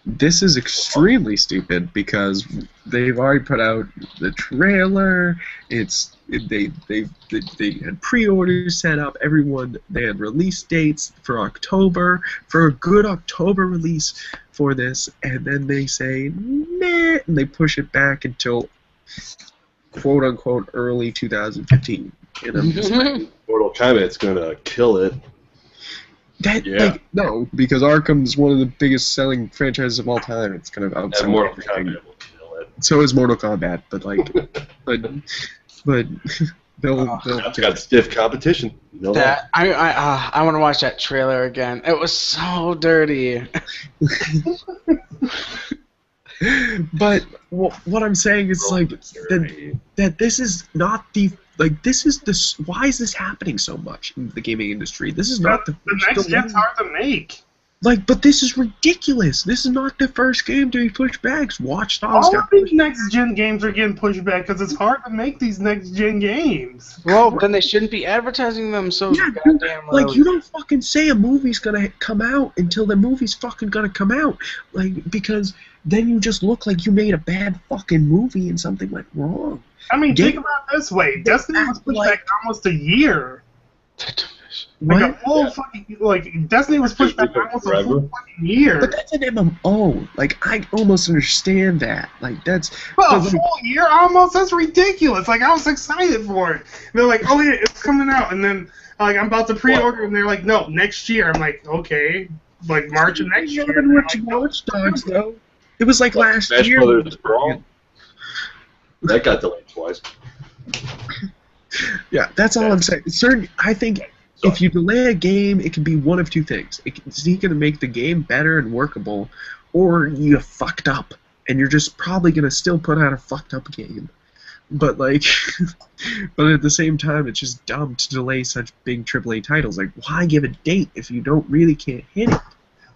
This is extremely stupid because they've already put out the trailer. They had pre-orders set up. They had release dates for October, for a good October release for this, and then they say nah, and they push it back until quote unquote early 2015. And I'm just like, Mortal Kombat's gonna kill it. no, because Arkham's one of the biggest selling franchises of all time. It's kind of And outsell Mortal everything. Kombat will kill it. So is Mortal Kombat, but but they'll It's got stiff competition. You know that. I want to watch that trailer again. It was so dirty. But what I'm saying is like that this is not the this is this. Why is this happening so much in the gaming industry? This is not The first next delay. gen's hard to make. But this is ridiculous. This is not the first game to be pushed back. Watch Dogs All got of these next gen games are getting pushed back because it's hard to make these next gen games. Well, then they shouldn't be advertising them so Yeah, goddamn like early. you don't fucking say a movie's gonna come out until the movie's fucking gonna come out, like because then you just look like you made a bad fucking movie and something went wrong. I mean, Game- think about it this way. Destiny was pushed back almost a year. Like What? a full fucking Destiny was pushed back almost a full fucking year. But that's an MMO. Like I almost understand that. Like that's. Well, a but, like, full year almost? That's ridiculous. Like, I was excited for it. They're like, oh yeah, it's coming out. And then, like, I'm about to pre-order, and they're like, no, next year. I'm like, okay. Like, March of next year. You haven't watched Watch Dogs though. It was like last Smash year. Brothers Brawl. That got delayed twice. Yeah, that's all I'm saying. I think if you delay a game, it can be one of two things. It's either going to make the game better and workable, or you fucked up, and you're just probably going to still put out a fucked up game. But like, but at the same time, it's just dumb to delay such big AAA titles. Like, why give a date if you can't hit it?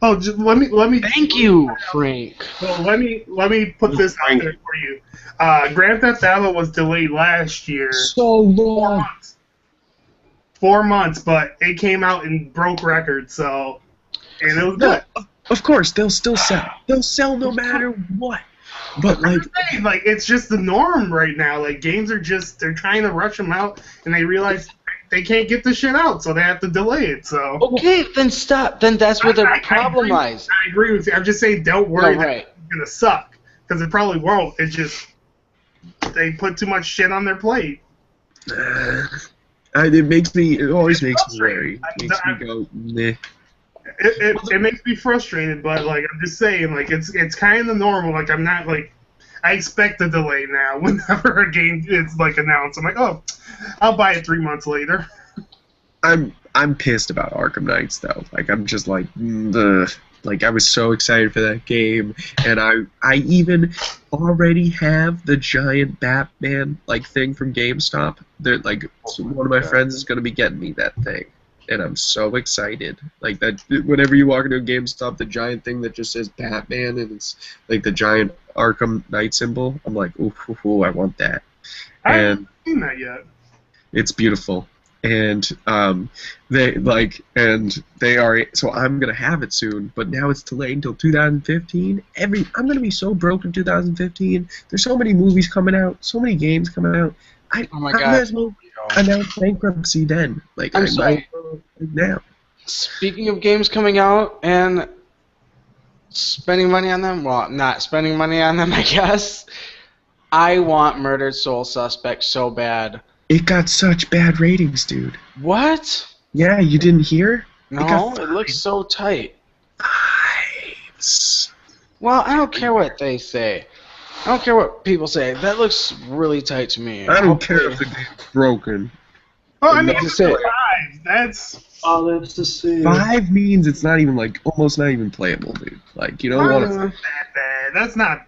Oh, just let me. Thank you, Frank. Well, let me put this out there for you. Grand Theft Auto was delayed last year. So long. 4 months, but it came out and broke records. So, and it was good. Of course, they'll still sell. They'll sell no matter what. But like, Like it's just the norm right now. Like games are they're trying to rush them out, and they realize they can't get the shit out, so they have to delay it. So Okay, then stop. Then that's where the problem lies. I agree with you. I'm just saying, don't worry No, that right. it's gonna suck because it probably won't. It's just they put too much shit on their plate. it always makes me worry. It makes me go, nah. It makes me frustrated, but like I'm just saying, like it's kind of normal. Like I'm not like I expect a delay now. Whenever a game is like announced, I'm like, oh, I'll buy it 3 months later. I'm pissed about Arkham Knights though. Like I'm just like, ugh. Like I was so excited for that game, and I even already have the giant Batman like thing from GameStop. They're like one of my friends is gonna be getting me that thing, and I'm so excited. Like that, whenever you walk into a GameStop, the giant thing that just says Batman and it's like the giant Arkham Knight symbol. I'm like, ooh, I want that. I And haven't seen that yet. it's beautiful. And they are, so I'm gonna have it soon, but now it's delayed until 2015. I'm gonna be so broke in 2015. There's so many movies coming out, so many games coming out. Oh my I God. might as well announce bankruptcy then. Like I'm I sorry. might as well now. Speaking of games coming out and spending money on them, well, not spending money on them, I guess. I want Murdered Soul Suspect so bad. It got such bad ratings, dude. What? Yeah, you didn't hear? No, it looks so tight. Fives. Well, I don't care what they say. I don't care what people say. That looks really tight to me. I don't care if the game's broken. Well, I mean, That's it's it. 5. That's Oh, that's the same. 5 means it's not even like almost not even playable, dude. Like you don't want to. that bad. That's not.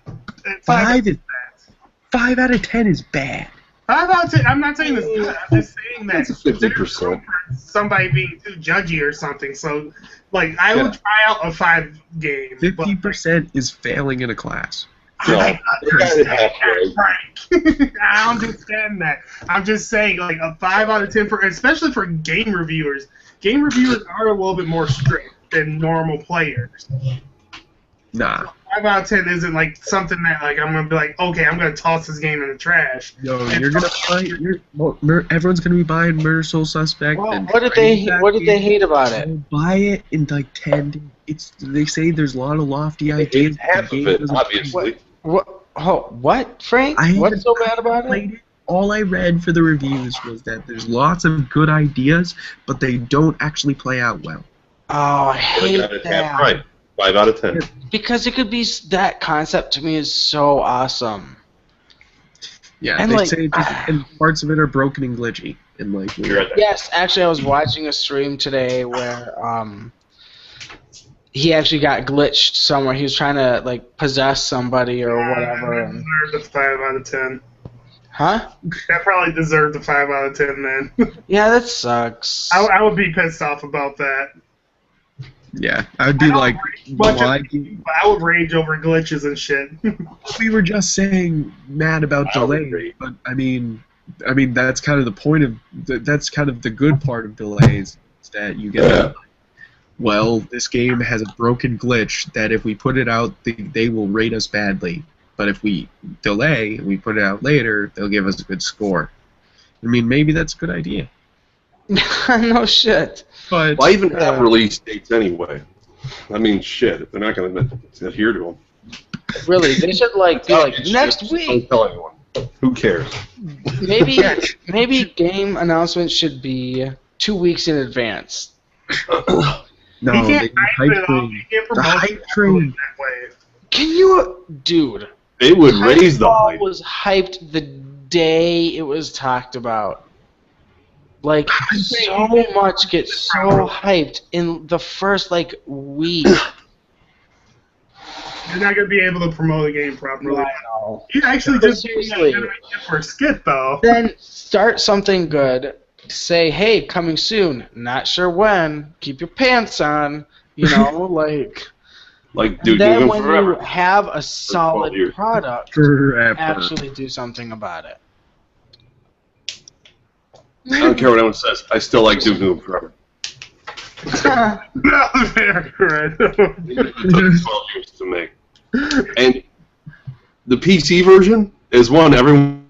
5 is bad. 5 out of 10 is bad. 5 out of 10. I'm not saying it's good. I'm just saying that That's a 50%. somebody being too judgy or something. So, like, I would try out a 5 game. 50% is failing in a class. No, I they got it halfway. Frank. I understand that. I'm just saying, like, a 5 out of 10 for, especially for game reviewers. Game reviewers are a little bit more strict than normal players. Nah. 5 out of 10 isn't like something that like I'm gonna be like, okay, I'm gonna toss this game in the trash. Yo, you're gonna fight. Everyone's gonna be buying Murder Soul Suspect. Well, and what did they hate about it? They'll buy it in like 10 days. They say there's a lot of lofty They ideas. hate half The of game it, doesn't- obviously. What, Frank? I What's so bad about it? played it. All I read for the reviews was that there's lots of good ideas, but they don't actually play out well. Oh, I They hate got it half that. right. 5 out of 10. Because it could be that concept to me is so awesome. Yeah, And, they like, say and parts of it are broken and glitchy, and like You're right there. Yes, actually, I was watching a stream today where he actually got glitched somewhere. He was trying to like possess somebody or whatever. That deserved a 5 out of 10. Huh? That probably deserved a 5 out of 10 then. Yeah, that sucks. I would be pissed off about that. yeah, I'd be I don't like, rage much why? But I would rage over glitches and shit. We were just saying mad about I would delay, agree. but I mean that's kind of the point of that's kind of the good part of delays is that you get. Yeah. Well, this game has a broken glitch that if we put it out, they will rate us badly. But if we delay and we put it out later, they'll give us a good score. I mean, maybe that's a good idea. No shit. But Why even have release dates anyway? I mean, shit, if they're not going to adhere to them. Really, they should like be like It's next just- week. Don't tell anyone. Who cares? Maybe game announcements should be 2 weeks in advance. no, You they can't hype it up. You can't The promote hype it train. that way. Can you, dude? They would raise the Titanfall hype. was hyped the day it was talked about. Like, so much gets so hyped in the first, like, week. You're not gonna be able to promote a game properly. I know. You actually But just seriously. for a skit though. Then start something good. Say, hey, coming soon. Not sure when. Keep your pants on. You know, like... Like, dude, then Nukem when Forever. you have a solid years. product, Forever. actually do something about it. I don't care what anyone says. I still like Duke Nukem Forever. No, very correct. It took 12 years to make. And the PC version is one everyone...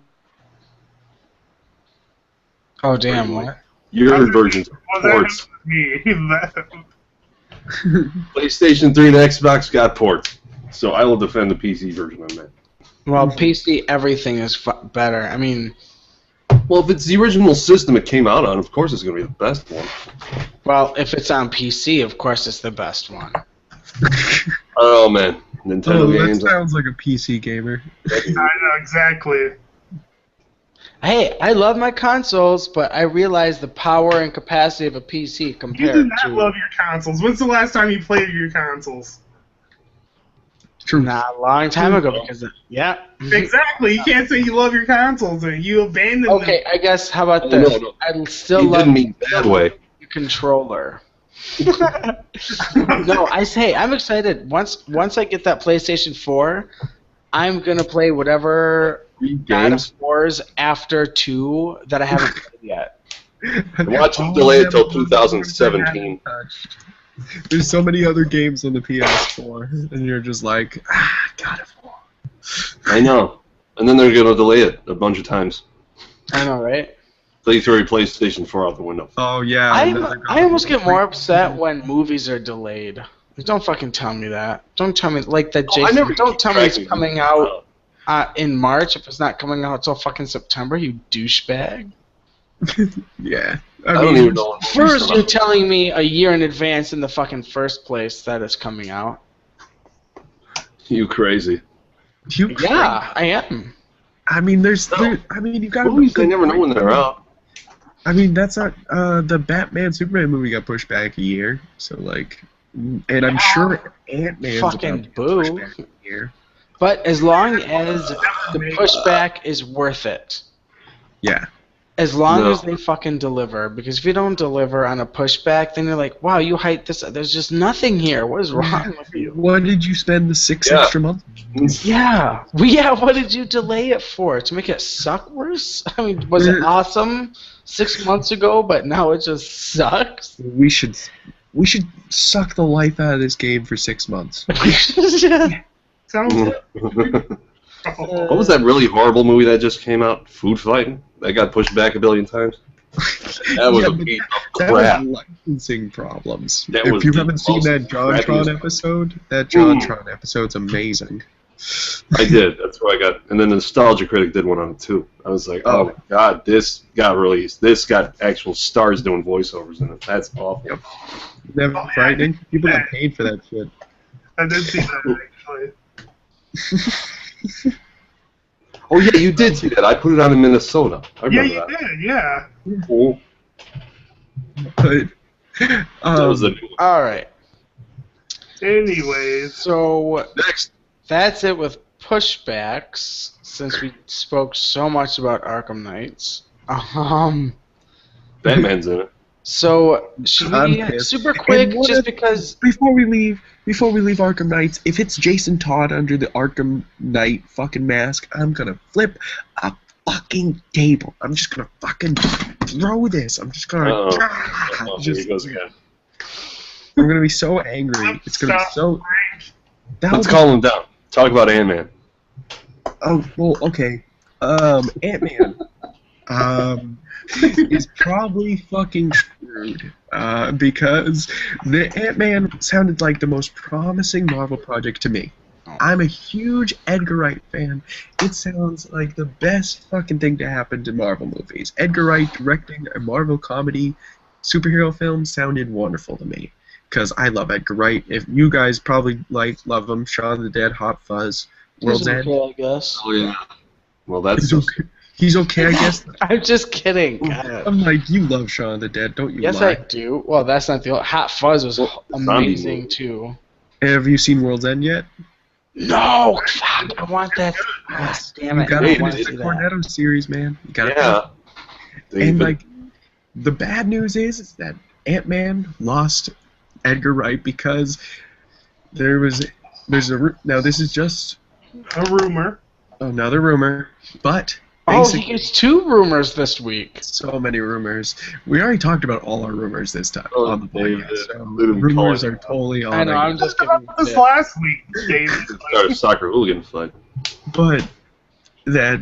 Oh, damn, what? Your versions Well, are ports. that's me. PlayStation 3 and Xbox got ports. So I will defend the PC version on that. Well, PC, everything is better. I mean, Well, if it's the original system it came out on, of course it's going to be the best one. well, if it's on PC, of course it's the best one. Oh, man. Nintendo Oh, that games. sounds like a PC gamer. I know exactly. Hey, I love my consoles, but I realize the power and capacity of a PC You do compared not to... love your consoles. When's the last time you played your consoles? True. Not a long time ago, because... Yeah. Exactly. You can't say you love your consoles and you abandon Okay, I guess, how about Oh, this? no. I still He love didn't mean that way. the controller. No, I say I'm excited. Once I get that PlayStation 4, I'm gonna play whatever God Games. of Wars after 2 that I haven't played yet. Watch them delay it till 2017. There's so many other games on the PS4, and you're just like, God of War. I know. And then they're going to delay it a bunch of times. I know, right? They throw your PlayStation 4 out the window. Oh yeah. I almost get more upset when movies are delayed. Like, don't fucking tell me that. Don't tell me like that. Oh, I Jason. never Don't keep tell me track it's of coming movies. out in March if it's not coming out until fucking September, you douchebag. Yeah. I don't even know. First, you're telling me a year in advance in the fucking first place that it's coming out. You crazy. Yeah, I am. I mean, you've got movies. They never know when they're out. I mean, that's not the Batman Superman movie got pushed back a year, so like, and I'm sure Ant-Man's fucking about to get pushed boo. back a year. But as long as the pushback is worth it. Yeah. As long as they fucking deliver. Because if you don't deliver on a pushback, then you're like, wow, you hyped this. There's just nothing here. What is wrong with you? What did you spend the 6 extra months? Yeah. What did you delay it for? To make it suck worse? I mean, was it awesome 6 months ago, but now it just sucks? We should suck the life out of this game for 6 months. Sounds good. What was that really horrible movie that just came out? Food Fighting? That got pushed back a billion times? That was a beat of crap. That was licensing problems. That If you haven't seen that JonTron episode, that JonTron episode's amazing. I did. That's where I got. And then the Nostalgia Critic did one on it too. I was like, oh my god, this got released. This got actual stars doing voiceovers in it. That's awful. Yep. Never frightening. People got paid for that shit. I did see that actually. Oh yeah, you did see that. I put it on in Minnesota. I Yeah, remember you that. did. Yeah. Cool. But, That was a new one. All right. Anyways, So Next. that's it with pushbacks, since we spoke so much about Arkham Knights. Batman's in it. So should I'm we pissed. super quick, And what just if- because? before we leave Arkham Knights, if it's Jason Todd under the Arkham Knight fucking mask, I'm gonna flip a fucking table. I'm just gonna fucking throw this. I'm just gonna. Oh, here he goes again. I'm gonna be so angry. It's gonna be so. Let's calm him down. Talk about Ant-Man. Oh well, okay. Ant-Man. Is probably fucking screwed because the Ant-Man sounded like the most promising Marvel project to me. I'm a huge Edgar Wright fan. It sounds like the best fucking thing to happen to Marvel movies. Edgar Wright directing a Marvel comedy superhero film sounded wonderful to me because I love Edgar Wright. If you guys probably love him, Shaun of the Dead, Hot Fuzz, World's End. I guess. Oh yeah. Well, that's He's okay, I guess. I'm just kidding. God. I'm like, you love Shaun of the Dead, don't you? Yes, lie? I do. Well, that's not the Hot Fuzz was Zombie amazing movie. too. Have you seen World's End yet? No, fuck, I want that. Ah, damn You it! gotta I Hey, want watch to the see that. Cornetto series, man. You gotta. yeah. And like, the bad news is that Ant-Man lost Edgar Wright because there's now this is just a rumor. another rumor, but Oh, he basically gets 2 rumors this week. so many rumors. We already talked about all our rumors this time Oh, on the David, podcast. So let him rumors call it. are totally on. I know. I'm just What giving. about this last week, Dave? Start a soccer hooligan fight. But that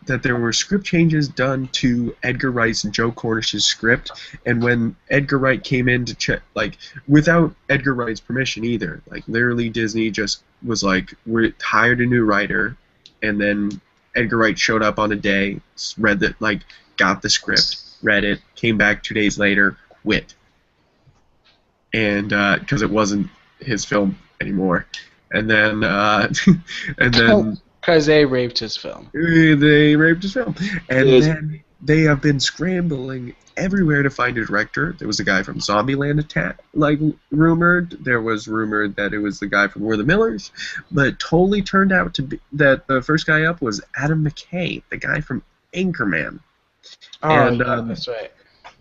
there were script changes done to Edgar Wright's and Joe Cornish's script, and when Edgar Wright came in to check, like without Edgar Wright's permission either, like literally Disney just was like, we hired a new writer, and then Edgar Wright showed up on a day, read that, like got the script, read it, came back 2 days later, quit, and because it wasn't his film anymore, and then Because they raped his film. they raped his film. And Yes. then they have been scrambling everywhere to find a director. There was a guy from Zombieland rumored. There was rumored that it was the guy from We're the Millers. But it totally turned out to be that the first guy up was Adam McKay, the guy from Anchorman. Oh, And, yeah, that's right.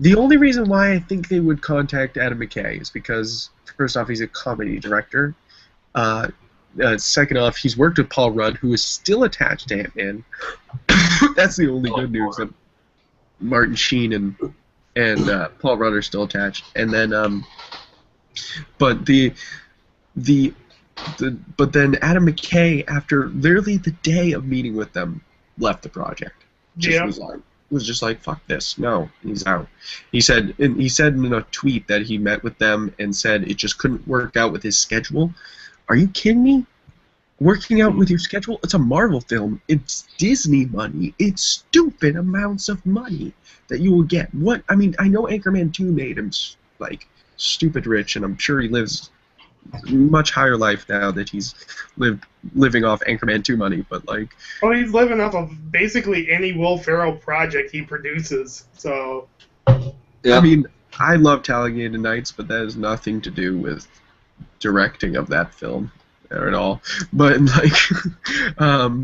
The only reason why I think they would contact Adam McKay is because, first off, he's a comedy director. Second off, he's worked with Paul Rudd, who is still attached to Ant-Man. That's the only good news, that Martin Sheen and Paul Rudd are still attached. And then, but then Adam McKay, after literally the day of meeting with them, left the project. Was just like, fuck this. No, he's out. He said in a tweet that he met with them and said it just couldn't work out with his schedule. Are you kidding me? working out with your schedule. It's a Marvel film. It's Disney money. It's stupid amounts of money that you will get. What I mean, I know Anchorman 2 made him like stupid rich, and I'm sure he lives a much higher life now that he's living off Anchorman 2 money. But like, well, he's living off of basically any Will Ferrell project he produces. So, Yeah. I mean, I love Talladega Nights, but that has nothing to do with directing of that film at all. But like,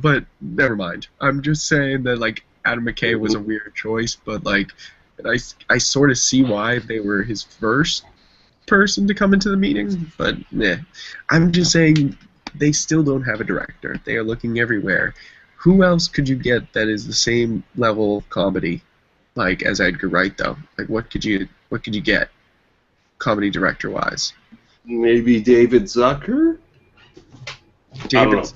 but never mind. I'm just saying that like Adam McKay was a weird choice, but like, I sort of see why they were his first person to come into the meeting. But yeah, I'm just saying they still don't have a director. They are looking everywhere. Who else could you get that is the same level of comedy, like as Edgar Wright though? Like what could you get, comedy director wise? Maybe David Zucker? David.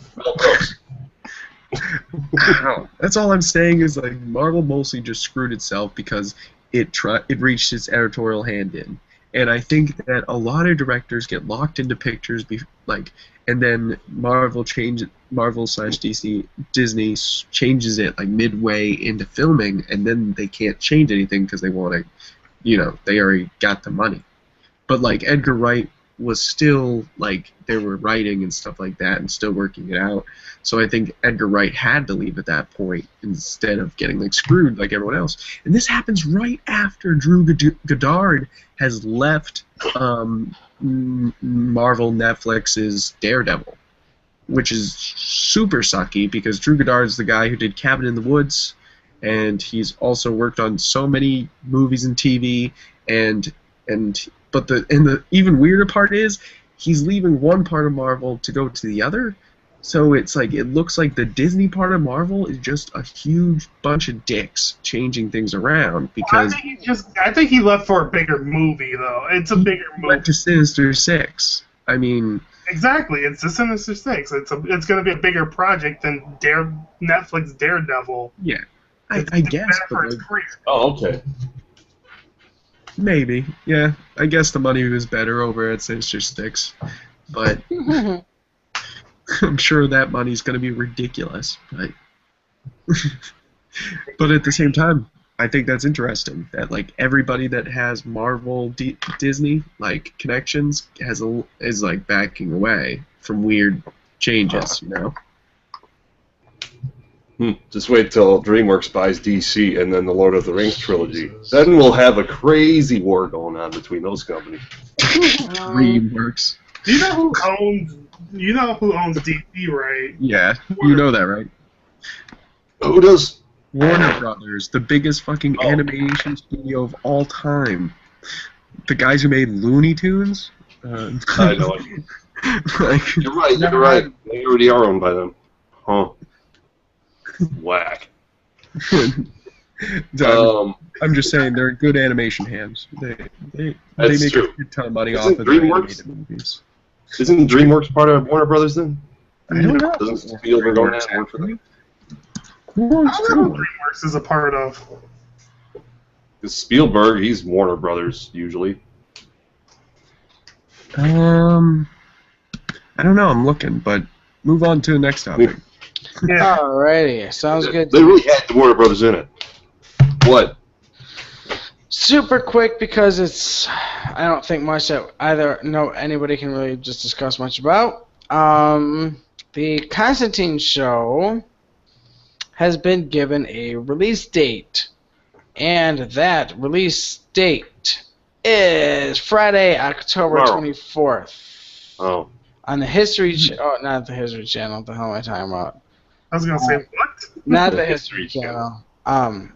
Wow. That's all I'm saying is like Marvel mostly just screwed itself because it reached its editorial hand in, and I think that a lot of directors get locked into pictures and then Marvel / Disney changes it like midway into filming, and then they can't change anything because they want to, they already got the money. But like Edgar Wright was still like they were writing and stuff like that and still working it out. So I think Edgar Wright had to leave at that point instead of getting like screwed like everyone else. And this happens right after Drew Goddard has left Marvel Netflix's Daredevil, which is super sucky because Drew Goddard's the guy who did Cabin in the Woods, and he's also worked on so many movies and TV, but the even weirder part is he's leaving one part of Marvel to go to the other. So it's like it looks like the Disney part of Marvel is just a huge bunch of dicks changing things around because I think he left for a bigger movie though. It's a bigger movie. Went to Sinister Six. I mean, exactly. It's the Sinister Six. It's going to be a bigger project than Netflix Daredevil. Yeah, I guess. But oh, okay. Maybe, yeah. I guess the money was better over at Sinister Six, but I'm sure that money's going to be ridiculous. But at the same time, I think that's interesting that like everybody that has Marvel Disney like connections is like backing away from weird changes, Just wait till DreamWorks buys DC and then the Lord of the Rings trilogy. Then we'll have a crazy war going on between those companies. DreamWorks. Do you know who owns DC, right? Yeah, you know that, right? Who does? Warner Brothers, the biggest fucking animation studio of all time. The guys who made Looney Tunes. I know it. You're right. They already are owned by them. Huh. Whack. I'm just saying they're good animation hands. They make true. a good ton of money Isn't off of their DreamWorks? animated movies. Isn't DreamWorks part of Warner Brothers then? I don't know. Doesn't Spielberg own that work for them? I don't know who DreamWorks is a part of. Because Spielberg, he's Warner Brothers usually. I don't know. I'm looking, but move on to the next topic. Yeah. Alrighty, sounds good. They really had the Warner Brothers in it. What? Super quick because I don't think much that anybody can really just discuss much about. The Constantine show has been given a release date, and that release date is Friday, October 24th. Oh. On the History not the History Channel. What the hell am I talking about? I was going to say, what? Not the History Channel. Why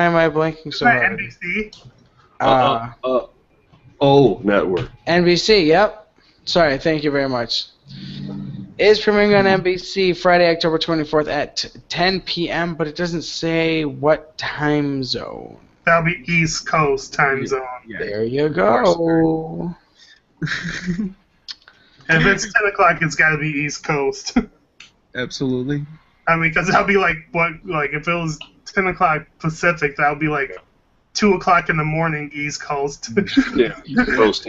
am I blanking so hard? NBC? Network. NBC, yep. Sorry, thank you very much. Is premiering on NBC Friday, October 24th at 10 p.m., but it doesn't say what time zone. That'll be East Coast time zone. Yeah. There you go. If it's 10 o'clock, it's got to be East Coast. Absolutely. I mean, because that'll be like if it was 10 o'clock Pacific, that would be like 2 o'clock in the morning East Coast. Yeah, East Coast.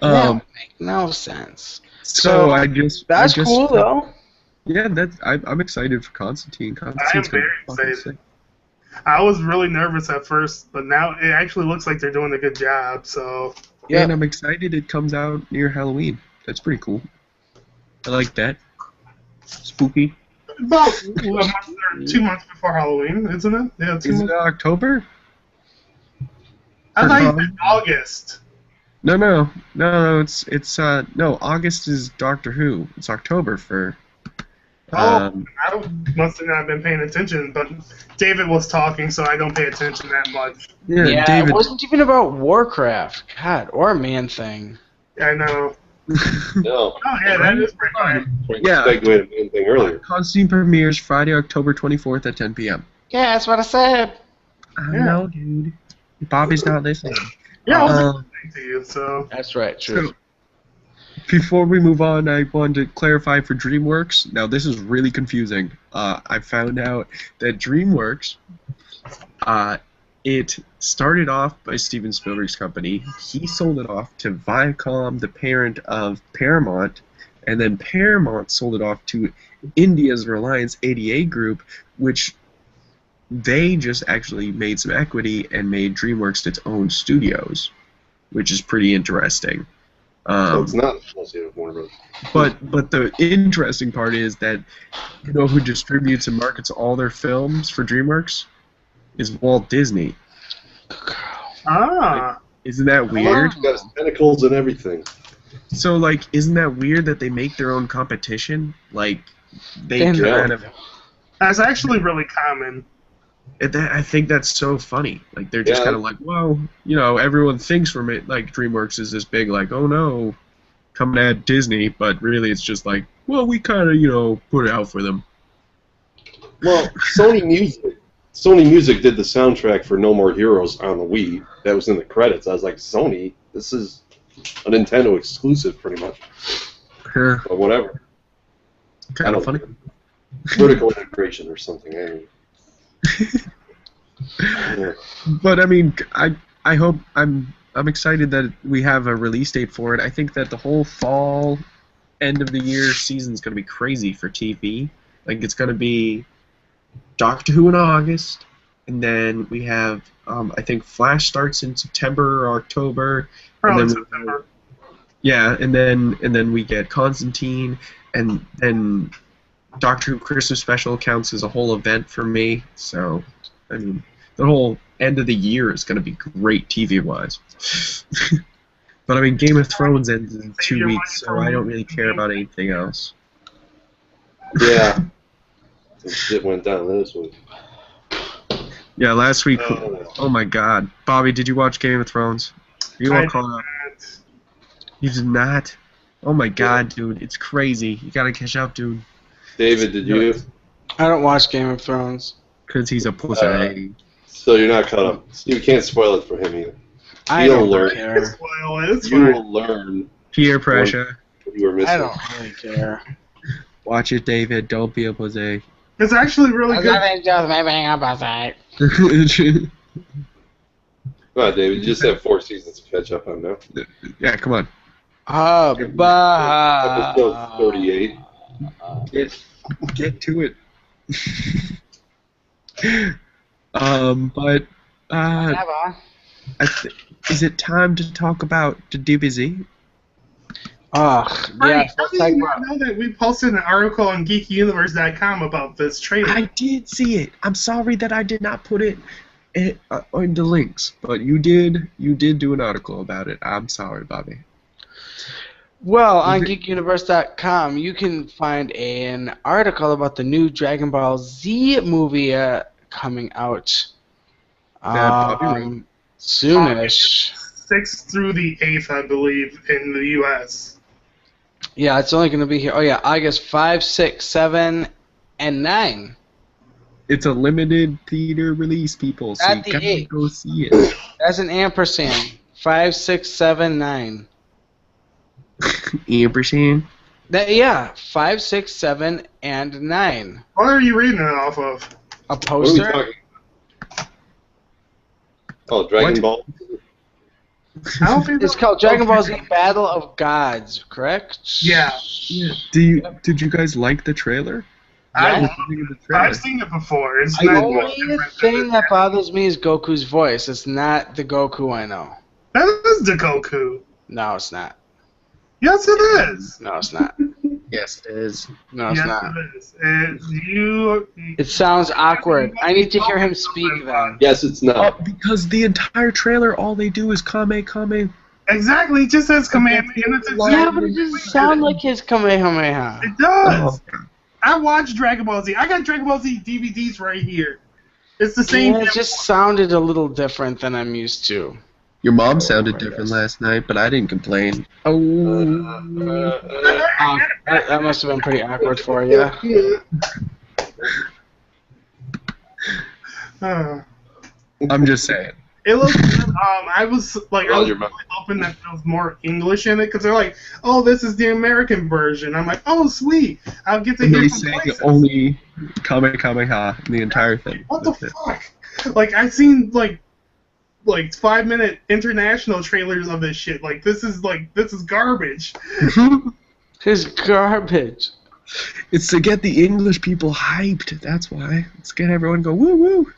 That would make no sense. So That's cool though. Yeah, I'm excited for Constantine. I am Constantine's very gonna be fucking excited. sick. I was really nervous at first, but now it actually looks like they're doing a good job. So Yeah. And I'm excited it comes out near Halloween. That's pretty cool. I like that. Spooky. about a month or 2 months before Halloween, isn't it? Yeah, 2 Is months. it October? I thought you for said August. No. It's no. August is Doctor Who. It's October for. I must have not been paying attention, but David was talking, so I don't pay attention that much. Yeah, David. it wasn't even about Warcraft. God, or a Man Thing. I know. No. Oh yeah, that is pretty fine. Yeah. Segued anything earlier. Constantine premieres Friday, October 24th at 10 p.m. Yeah, that's what I said. I Yeah. know, dude. Bobby's not listening. Yeah, I was Um, listening to you. So That's right, true. So, before we move on, I wanted to clarify for DreamWorks. Now, this is really confusing. I found out that DreamWorks, it started off by Steven Spielberg's company. He sold it off to Viacom, the parent of Paramount, and then Paramount sold it off to India's Reliance 88 Group, which they just actually made some equity and made DreamWorks its own studios, which is pretty interesting. So it's not associated with Warner Bros. But the interesting part is that you know who distributes and markets all their films for DreamWorks is Walt Disney. Isn't that weird? It's got tentacles and everything. So like, isn't that weird that they make their own competition? Like, they Damn. kind of. that's actually really common. I think that's so funny. Like they're just Yeah. kind of like, well, you know, everyone thinks from it like DreamWorks is this big, like, oh no, coming at Disney, but really it's just like, well, we kind of put it out for them. Well, Sony Music did the soundtrack for No More Heroes on the Wii. That was in the credits. I was like, Sony, this is a Nintendo exclusive, pretty much. But whatever. Kind of funny. Vertical integration or something. I mean. Yeah. But I mean, I hope I'm excited that we have a release date for it. I think that the whole fall, end of the year season is going to be crazy for TV. Like it's going to be Doctor Who in August, and then we have I think Flash starts in September or October, Probably and then September. yeah, and then we get Constantine, and then Doctor Who Christmas special counts as a whole event for me. So, I mean, the whole end of the year is going to be great TV-wise. But, I mean, Game of Thrones ends in 2 weeks, so I don't really care about anything else. Yeah. Some shit went down this week. Yeah, last week, oh my god. Bobby, did you watch Game of Thrones? You all I caught up? did You did not? Oh my god, dude, it's crazy. You gotta catch up, dude. David, did you? I don't watch Game of Thrones. Because he's a pussy. So you're not caught up. You can't spoil it for him either. I You'll don't learn. care. Spoil it. It's You fine. will learn Peer pressure. what you were missing. I don't really care. Watch it, David. Don't be a pussy. It's actually really good. Nothing just me being a pussy. Come on, David. You just have 4 seasons to catch up on now. Yeah, come on. Episode 38. Get to it. But Never. is it time to talk about the DBZ? Ugh, How yeah. do you not know that we posted an article on GeekUniverse.com about this trailer? I did see it. I'm sorry that I did not put it in the links, but you did. You did do an article about it. I'm sorry, Bobby. Well, on GeekUniverse.com, you can find an article about the new Dragon Ball Z movie coming out soonish. 6th through the 8th, I believe, in the U.S. Yeah, it's only going to be here. Oh, yeah, August 5, 6, 7, and 9. It's a limited theater release, people, so At you the gotta 8th. go see it. That's an ampersand. 5, 6, 7, 9. Ampersand? Yeah, 5, 6, 7, and 9. What are you reading it off of? A What are we poster? talking about? Oh, Dragon What? Ball? I don't think It's called Dragon Ball Z Battle of Gods, correct? Yeah. Did you guys like the trailer? I, Yeah. What did you think of the trailer? I've seen it before. It's The not only different thing than that bothers me is Goku's voice. It's not the Goku I know. that is the Goku. No, it's not. Yes, it is. No, it's not. Yes, it is. No, it's Yes, not. it is. And you. It sounds awkward. I need to hear him speak then. Yes, it's not. Because the entire trailer, all they do is Kame. Exactly. It just says command. And it's Yeah, but it doesn't sound like his Kamehameha. It does. Oh. I watched Dragon Ball Z. I got Dragon Ball Z DVDs right here. It's the same. Yeah, it just sounded a little different than I'm used to. Your mom sounded different last night, but I didn't complain. Oh. That must have been pretty awkward for you. I'm just saying. It looks good. I was like, I was Roger, really man. hoping that there was more English in it because they're like, oh, this is the American version. I'm like, oh, sweet. I'll get to And hear they some say voices. only Kamehameha in the entire thing. What the That's it. fuck? Like, I've seen like 5-minute international trailers of this shit. Like, this is garbage. His garbage. It's to get the English people hyped. That's why. Let's get everyone go woo woo.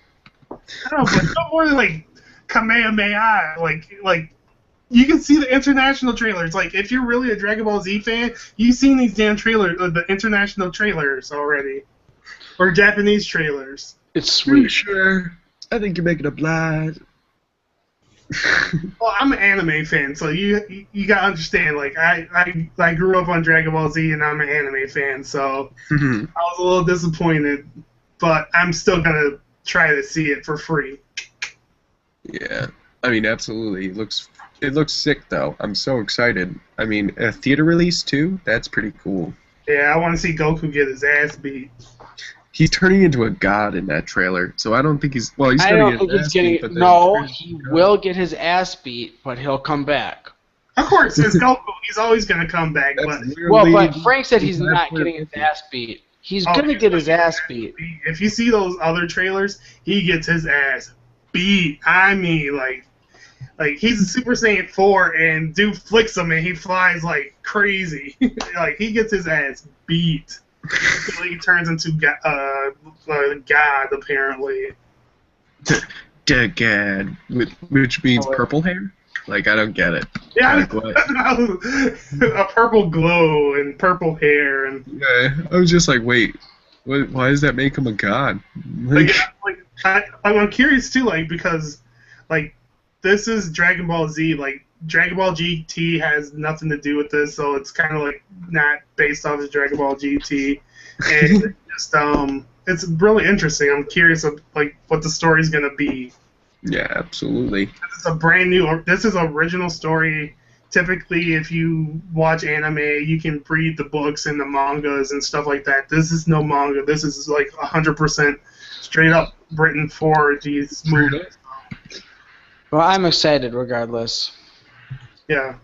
I don't know, but no more than like Kamehameha. Like you can see the international trailers. Like, if you're really a Dragon Ball Z fan, you've seen these damn trailers, the international trailers already, or Japanese trailers. It's Pretty sweet. sure. I think you're making a blast. Well, I'm an anime fan, so you gotta understand. Like, I grew up on Dragon Ball Z, and I'm an anime fan, so I was a little disappointed, but I'm still gonna try to see it for free. Yeah, I mean, absolutely. It looks sick though. I'm so excited. I mean, a theater release too. That's pretty cool. Yeah, I want to see Goku get his ass beat. He's turning into a god in that trailer, so I don't think he's. Well, he's I gonna don't get think his he's ass beat, getting. but then No, he's he turning into a will get his ass beat, but he'll come back. Of course, it's Goku. He's always gonna come back, god. but That's Well, literally- but Frank said he's that's not where- getting his ass beat. He's Oh, gonna he's get his gonna ass beat. if you see those other trailers, he gets his ass beat. I mean, like he's a Super Saiyan 4, and dude flicks him, and he flies like crazy. Like, he gets his ass beat. Until he turns into God, apparently. Dead gad, which means Oh, wait. purple hair. Like, I don't get it. Yeah, Like what? a purple glow and purple hair and Yeah, I was just like, wait, why does that make him a god? Like, I'm curious too, like, because like this is Dragon Ball Z, like Dragon Ball GT has nothing to do with this, so it's kind of like not based off of Dragon Ball GT, and just it's really interesting. I'm curious of like what the story's gonna be. yeah, absolutely. It's a brand new. This is original story. Typically, if you watch anime, you can read the books and the mangas and stuff like that. This is no manga. This is like 100% straight up written for these movies. Well, I'm excited regardless. Yeah.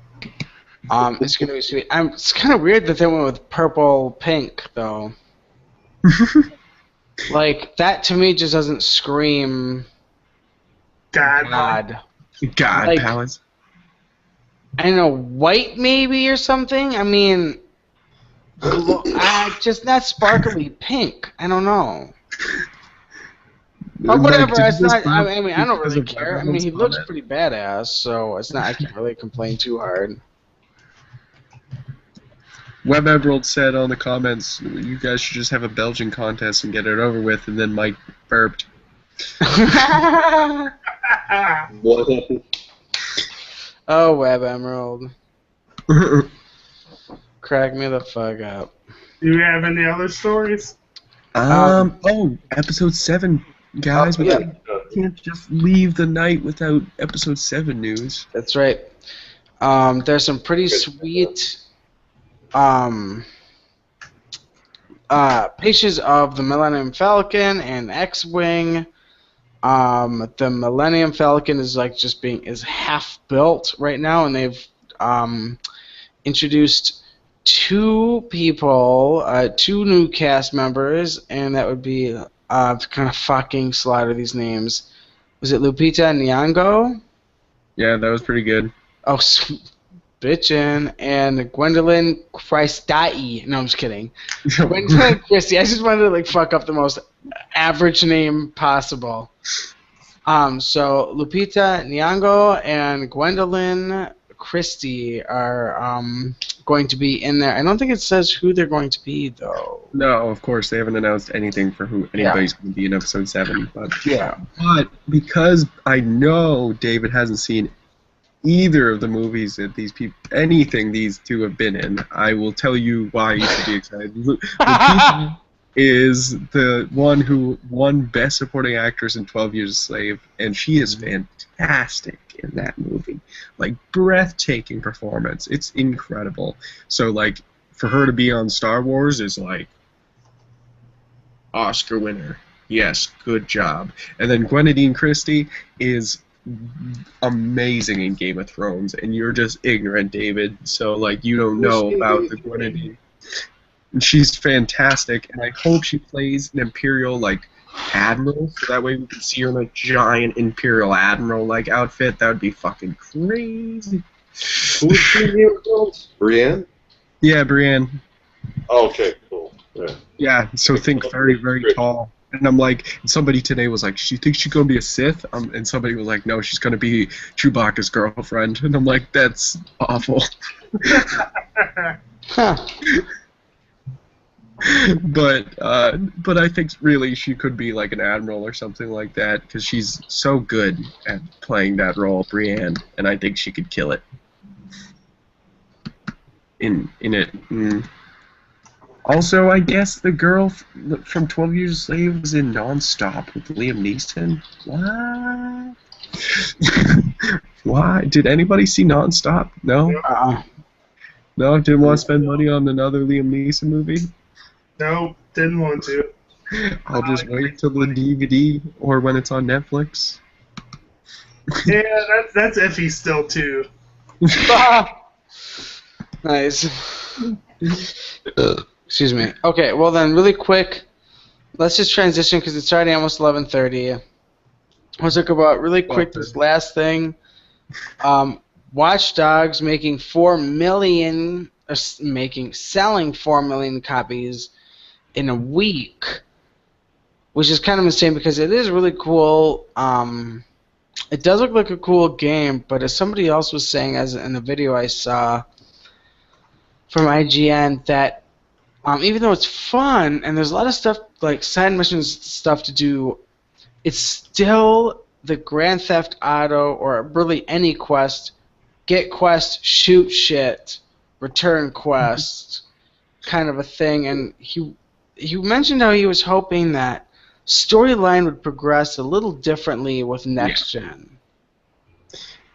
It's gonna be sweet. It's kind of weird that they went with purple pink though. Like, that to me just doesn't scream God. God, Like- Palace. I don't know, white maybe or something. I mean, just not sparkly pink. I don't know. But Like, whatever. did It's this not. I group mean, I don't because really of care. I everyone's mean, he looks comment? pretty badass, so it's not. I can't really complain too hard. Web Emerald said on the comments, you guys should just have a Belgian contest and get it over with, and then Mike burped. What happened? Oh, Web Emerald, crack me the fuck up. Do you have any other stories? Episode 7, guys. Oh, We yeah. can't just leave the night without episode 7 news. That's right. There's some pretty sweet pictures of the Millennium Falcon and X-Wing. The Millennium Falcon is like is half built right now, and they've introduced two new cast members, and that would be kind of fucking slaughter these names. Was it Lupita Nyong'o? Yeah, that was pretty good. Oh, bitchin' and Gwendolyn Christie. No, I'm just kidding. Gwendolyn Christie. I just wanted to like fuck up the most average name possible. So Lupita Nyong'o and Gwendolyn Christie are going to be in there. I don't think it says who they're going to be though. No, of course they haven't announced anything for who anybody's going to be in episode 7. But but because I know David hasn't seen either of the movies that these two have been in, I will tell you why you should be excited. Lupita is the one who won Best Supporting Actress in 12 Years a Slave, and she is fantastic in that movie. Like, breathtaking performance. It's incredible. So, like, for her to be on Star Wars is, like, Oscar winner. Yes, good job. And then Gwendoline Christie is amazing in Game of Thrones, and you're just ignorant, David. So, like, you don't know about the Gwendoline. And she's fantastic, and I hope she plays an Imperial, like, Admiral, so that way we can see her in a giant Imperial Admiral-like outfit. That would be fucking crazy. Who's she in Game of Thrones? Brienne? Yeah, Brienne. Oh, okay, cool. Yeah. Yeah, so think very, very tall. And I'm like, somebody today was like, "Do you think she's gonna be a Sith?" And somebody was like, "No, she's gonna be Chewbacca's girlfriend." And I'm like, "That's awful." Huh. But I think really she could be like an admiral or something like that because she's so good at playing that role, Brienne, and I think she could kill it. In it. Also, I guess the girl from 12 Years a Slave was in Non-Stop with Liam Neeson. What? Why? Did anybody see Non-Stop? No? No? Didn't want to spend money on another Liam Neeson movie? No, didn't want to. I'll just wait till the DVD or when it's on Netflix. Yeah, that's iffy still, too. Nice. Excuse me. Okay, well then, really quick, let's just transition because it's already almost 11:30. Let's talk about really quick this last thing. Watch Dogs selling 4 million copies in a week, which is kind of insane because it is really cool. It does look like a cool game, but as somebody else was saying in a video I saw from IGN, that even though it's fun and there's a lot of stuff like side missions stuff to do, it's still the Grand Theft Auto or really any quest, get quest, shoot shit, return quest kind of a thing. And he mentioned how he was hoping that storyline would progress a little differently with next gen,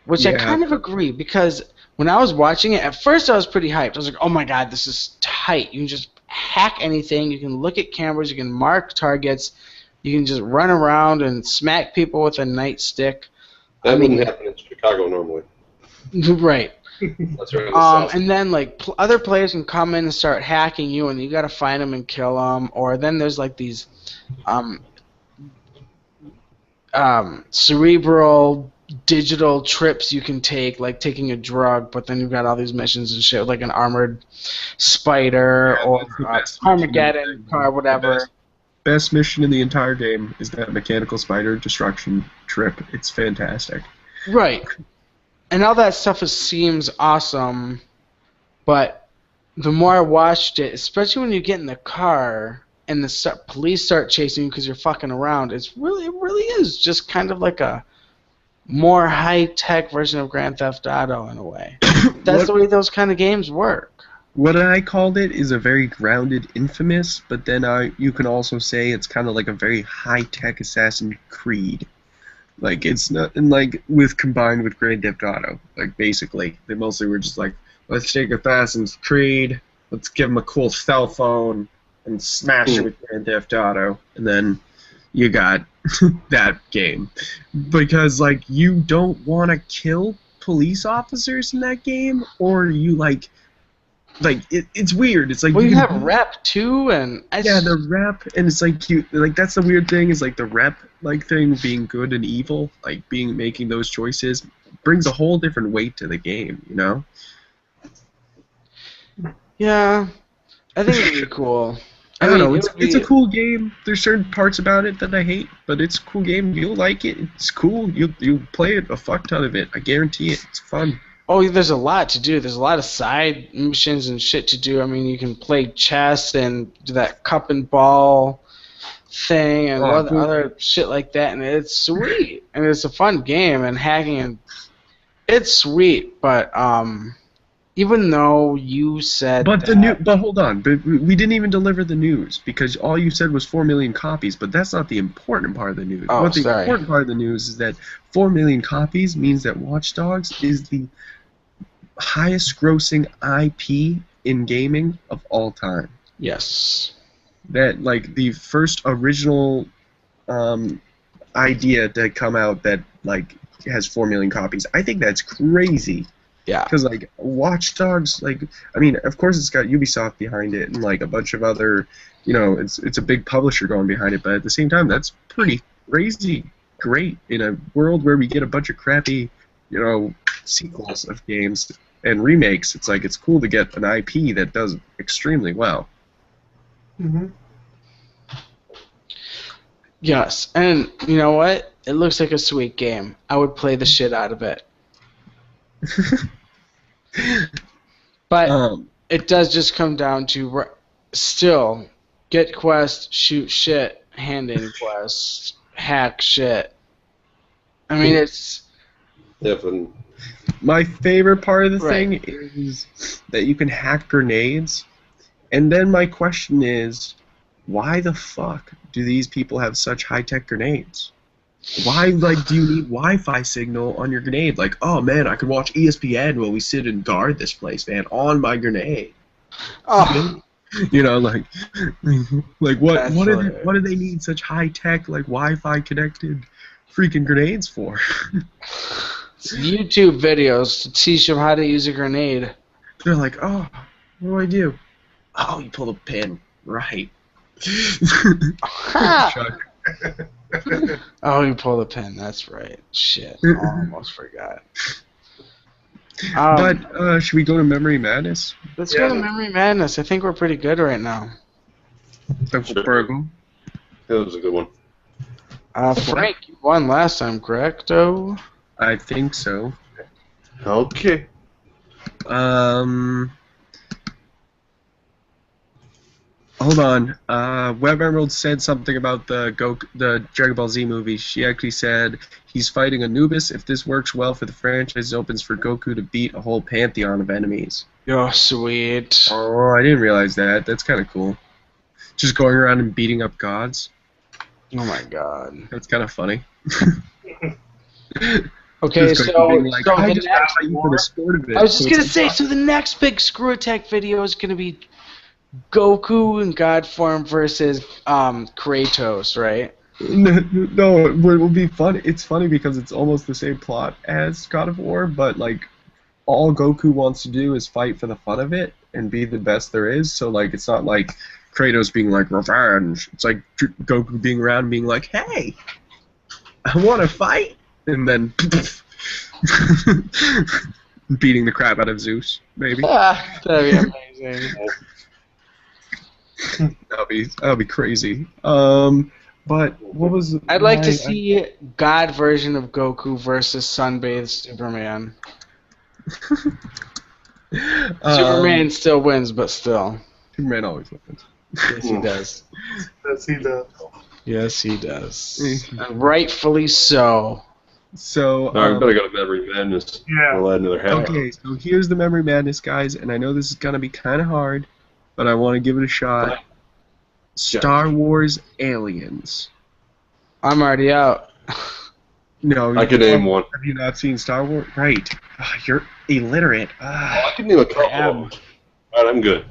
which I kind of agree, because when I was watching it, at first I was pretty hyped. I was like, oh my god, this is tight. You can just hack anything. You can look at cameras. You can mark targets. You can just run around and smack people with a nightstick. That wouldn't happen in Chicago normally. Right. That's right. The And then like other players can come in and start hacking you, and you got to find them and kill them. Or then there's like these cerebral digital trips you can take, like taking a drug, but then you've got all these missions and shit, like an armored spider or Armageddon car, whatever. Best mission in the entire game is that mechanical spider destruction trip. It's fantastic. Right. And all that stuff seems awesome, but the more I watched it, especially when you get in the car and the police start chasing you because you're fucking around, it really is just kind of like a more high-tech version of Grand Theft Auto in a way. That's the way those kind of games work. What I called it is a very grounded Infamous, but then you can also say it's kind of like a very high-tech Assassin's Creed. Like, it's not, and like, combined with Grand Theft Auto. Like, basically, they mostly were just like, let's take Assassin's Creed, let's give them a cool cell phone, and smash it with Grand Theft Auto, and then you got that game. Because, like, you don't want to kill police officers in that game, or you, like it's weird. It's like, well, you have rep too, and the rep, and it's like that's the weird thing, is like the rep like thing being good and evil, like making those choices. brings a whole different weight to the game, you know? Yeah, I think it'd be cool. I don't know. it would It's a be- cool game. There's certain parts about it that I hate, but it's a cool game. You'll like it. It's cool. You'll play it a fuck ton of it. I guarantee it. It's fun. Oh, there's a lot to do. There's a lot of side missions and shit to do. I mean, you can play chess and do that cup and ball thing and Cool. other shit like that, and it's sweet. And it's a fun game, and hacking, and it's sweet. But even though you said But that, but hold on. But we didn't even deliver the news because all you said was 4 million copies. But that's not the important part of the news. Oh, What the sorry. important part of the news is that 4 million copies means that Watch Dogs is the highest grossing IP in gaming of all time. yes, That like the first original idea to come out that like has 4 million copies. I think that's crazy. yeah, Because like Watch Dogs, like I mean, of course it's got Ubisoft behind it and like a bunch of other, you know, it's a big publisher going behind it. But at the same time, that's pretty crazy great in a world where we get a bunch of crappy, you know, sequels of games and remakes. It's like it's cool to get an IP that does extremely well. Mm-hmm. yes. And you know what? It looks like a sweet game. I would play the shit out of it. But it does just come down to still get quest, shoot shit, hand in quest, hack shit. I mean, it's Definitely. My favorite part of the Right. thing is that you can hack grenades, and then my question is, why the fuck do these people have such high-tech grenades? Why, like, do you need Wi-Fi signal on your grenade? Like, oh man, I could watch ESPN while we sit and guard this place, man, on my grenade. oh, You know, like what That's what do hilarious. what do they need such high-tech like Wi-Fi connected freaking grenades for? it's YouTube videos to teach them how to use a grenade. They're like, oh, what do I do? Oh, you pull the pin, right? Ha! Chuck. Oh, you pull the pin. That's right. Shit, I almost forgot. But should we go to Memory Madness? Let's go to Memory Madness. I think we're pretty good right now. Uncle Burgle. That was a good one. Frank, you won last time, correcto? I think so. Okay. Hold on. Web Emerald said something about the Dragon Ball Z movie. She actually said he's fighting Anubis. If this works well for the franchise, it opens for Goku to beat a whole pantheon of enemies. You're sweet. Oh, I didn't realize that. That's kind of cool. Just going around and beating up gods. Oh my god. That's kind of funny. Okay, Just so, Goku being like, so I the just gotta next fight you for the sport of it. I was just So gonna it's- say, so the next big Screw Attack video is gonna be Goku in God form versus Kratos, right? No, it will be fun. It's funny because it's almost the same plot as God of War, but like all Goku wants to do is fight for the fun of it and be the best there is. So like it's not like Kratos being like revenge. It's like Goku being around being like, "Hey, I want to fight," and then beating the crap out of Zeus, maybe. Ah, that'd be amazing. That'll be crazy. But what was? I'd like to see God version of Goku versus Sunbathed Superman. Superman still wins, but still. Superman always wins. Yes, he does. Let's see the. Yes, he does. And rightfully so. So. All right, we better go to Memory Madness. Yeah. We'll add another half. Okay, so here's the Memory Madness, guys, and I know this is gonna be kind of hard, but I want to give it a shot. Star Wars Aliens. I'm already out. No, I can name one. Have you not seen Star Wars? Right. You're illiterate. I can name a couple am. of them. All right, I'm good.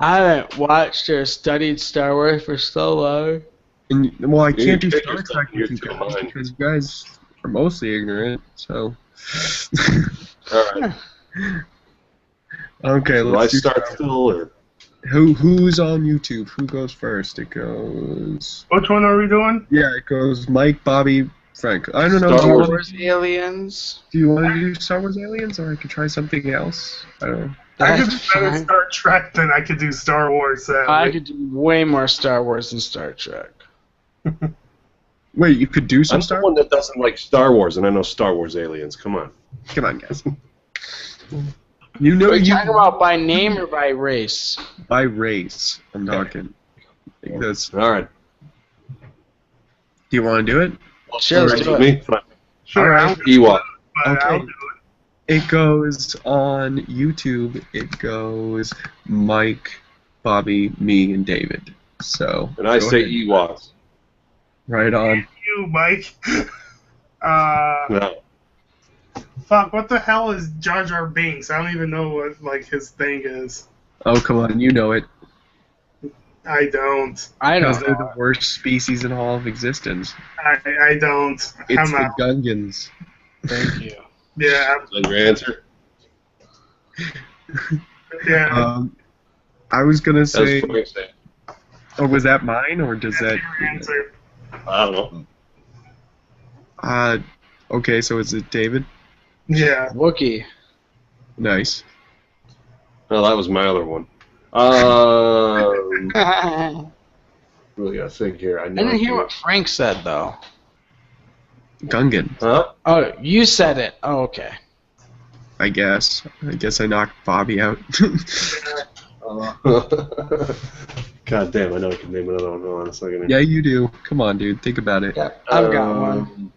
I haven't watched or studied Star Wars for so long. And, well, I can't do You pick Star yourself, Trek you're with you too guys mine. because you guys are mostly ignorant. So. All right. Okay, Do I let's do start still, or Who's on YouTube? Who goes first? It goes. Which one are we doing? Yeah, it goes Mike, Bobby, Frank, I don't know. Star Star Wars. Wars aliens. Do you want to do Star Wars aliens, or I could try something else? I don't know. I could do That's better fine. Star Trek than I could do Star Wars. I could do way more Star Wars than Star Trek. Wait, you could do some I'm Star the one that doesn't like Star Wars, and I know Star Wars aliens. Come on. Come on, guys. You know Are you you talking about by name or by race? by race. I'm talking. Because, All right. do you want to do it? Sure, let's do it. Me? Fine. Sure, Alright. I'll do Ewok. it, but Okay. I'll do it. It goes on YouTube. It goes Mike, Bobby, me, and David. So. And I go say ahead. Ewoks. Right on. You, Mike. No. Fuck, what the hell is Jar Jar Binks? I don't even know what, like, his thing is. Oh, come on. You know it. I don't. I Because don't they're know. the worst species in all of existence. I don't. It's I'm the out. Gungans. Thank you. Yeah, Is that your answer? yeah. I was gonna That's say. what I say. Oh, was that mine, or does That's that? your answer. I don't know. Okay, so is it David? Yeah. Wookie. Nice. No, that was my other one. I Really gotta think here. I know. didn't hear what Frank said though. Gungan, Huh? Oh, you said it. Oh, okay. I guess. I guess I knocked Bobby out. God damn, I know I can name another one. Hold on a second. Yeah, you do. Come on, dude. Think about it. Yeah, I've got one.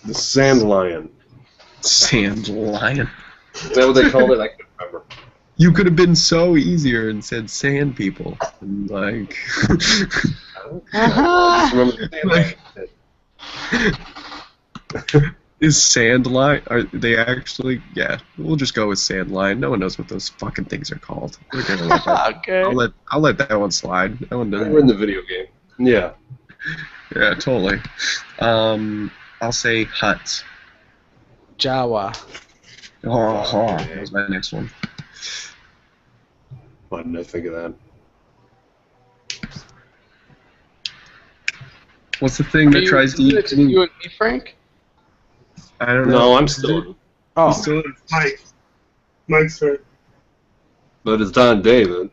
The Sand Lion. Sand lion. Is that what they called it? I can't remember. You could have been so easier and said sand people. And like. I just remember the Sand Lion. Is sand lion? Are they actually? Yeah, we'll just go with sand lion. No one knows what those fucking things are called. We're gonna let that, Okay. I'll let that one slide. That one We're in doesn't. the video game. Yeah. Yeah, totally. I'll say huts. Jawa. Oh, that was my next one. Why didn't I think of that? What's the thing that tries to eat You me? and me, Frank? I don't know. No, I'm still. Oh, Still, Mike. Mike's right. But it's Don David.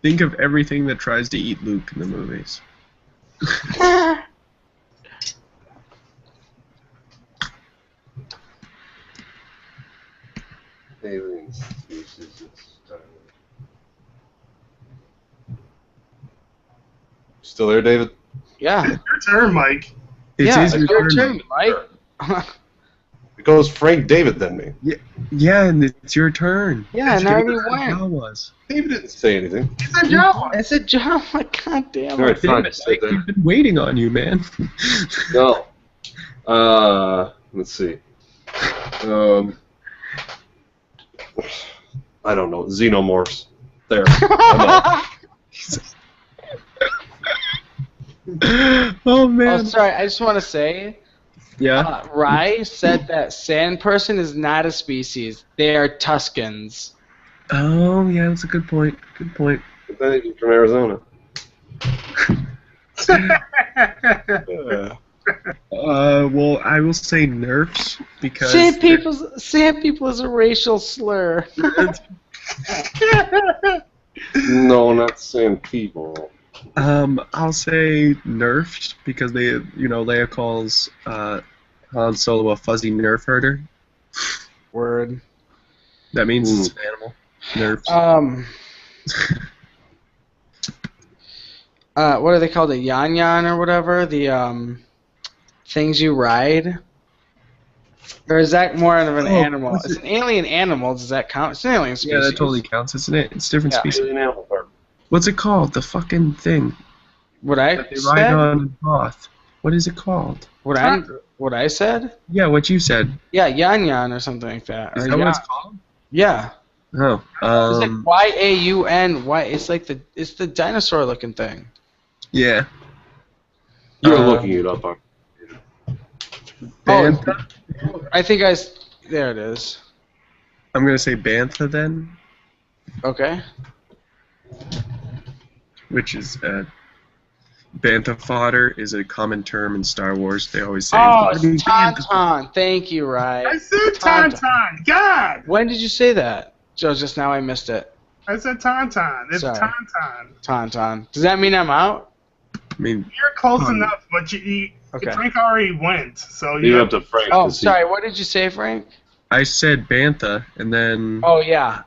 think of everything that tries to eat Luke in the movies. Alien species. Still there, David? yeah. Your turn, Mike. It Yeah, is it's your your turn. turn, Mike. It goes Frank David then me. Yeah, and it's your turn. Yeah, and I already David went. Kyle was. David didn't say anything. It's a Jawa. I said Jawa. God damn All right, it. fine. Damn it, Say Mike, that. we've been waiting on you, man. No. Let's see. I don't know. Xenomorphs. There. I'm out. Oh Oh, man. sorry. I just want to say, Yeah. Rai said that sand person is not a species. They are Tuscans. Oh yeah, that's a good point. Good point. But then he's from Arizona. Well, I will say nerfs because Sand people is a racial slur. No, not saying people. I'll say nerfed because Leia calls Han Solo a fuzzy nerf herder. Word. That means it's an animal. Nerfs. What are they called? A yan or whatever? The things you ride? Or is that more of an animal? what's It's it? an alien animal. Does that count? It's an alien species. Yeah, that totally counts, isn't it? It's different Yeah. species. Alien animal farm. What's it called? The fucking thing What I that they ride said? on in Hoth. What is it called? What I said? Yeah, what you said. Yeah, yan or something like that. Is Or that what yan. it's called? Yeah. Oh. It's like Y-A-U-N. It's like it's the dinosaur looking thing. Yeah. You're looking it up on. Bantha? I think there it is. I'm gonna say Bantha then, Okay. which is Bantha fodder is a common term in Star Wars. They always say, Oh, "It's gonna be bantha." Tauntaun. Thank you, right. I said Tauntaun. God! When did you say that? Just now I missed it. I said Tauntaun. It's Sorry. Tauntaun. Tauntaun. Does that mean I'm out? I mean, You're close enough, but Okay. Frank already went, so Leave it up to Frank Oh, to see. sorry. What did you say, Frank? I said bantha, and then Oh, yeah.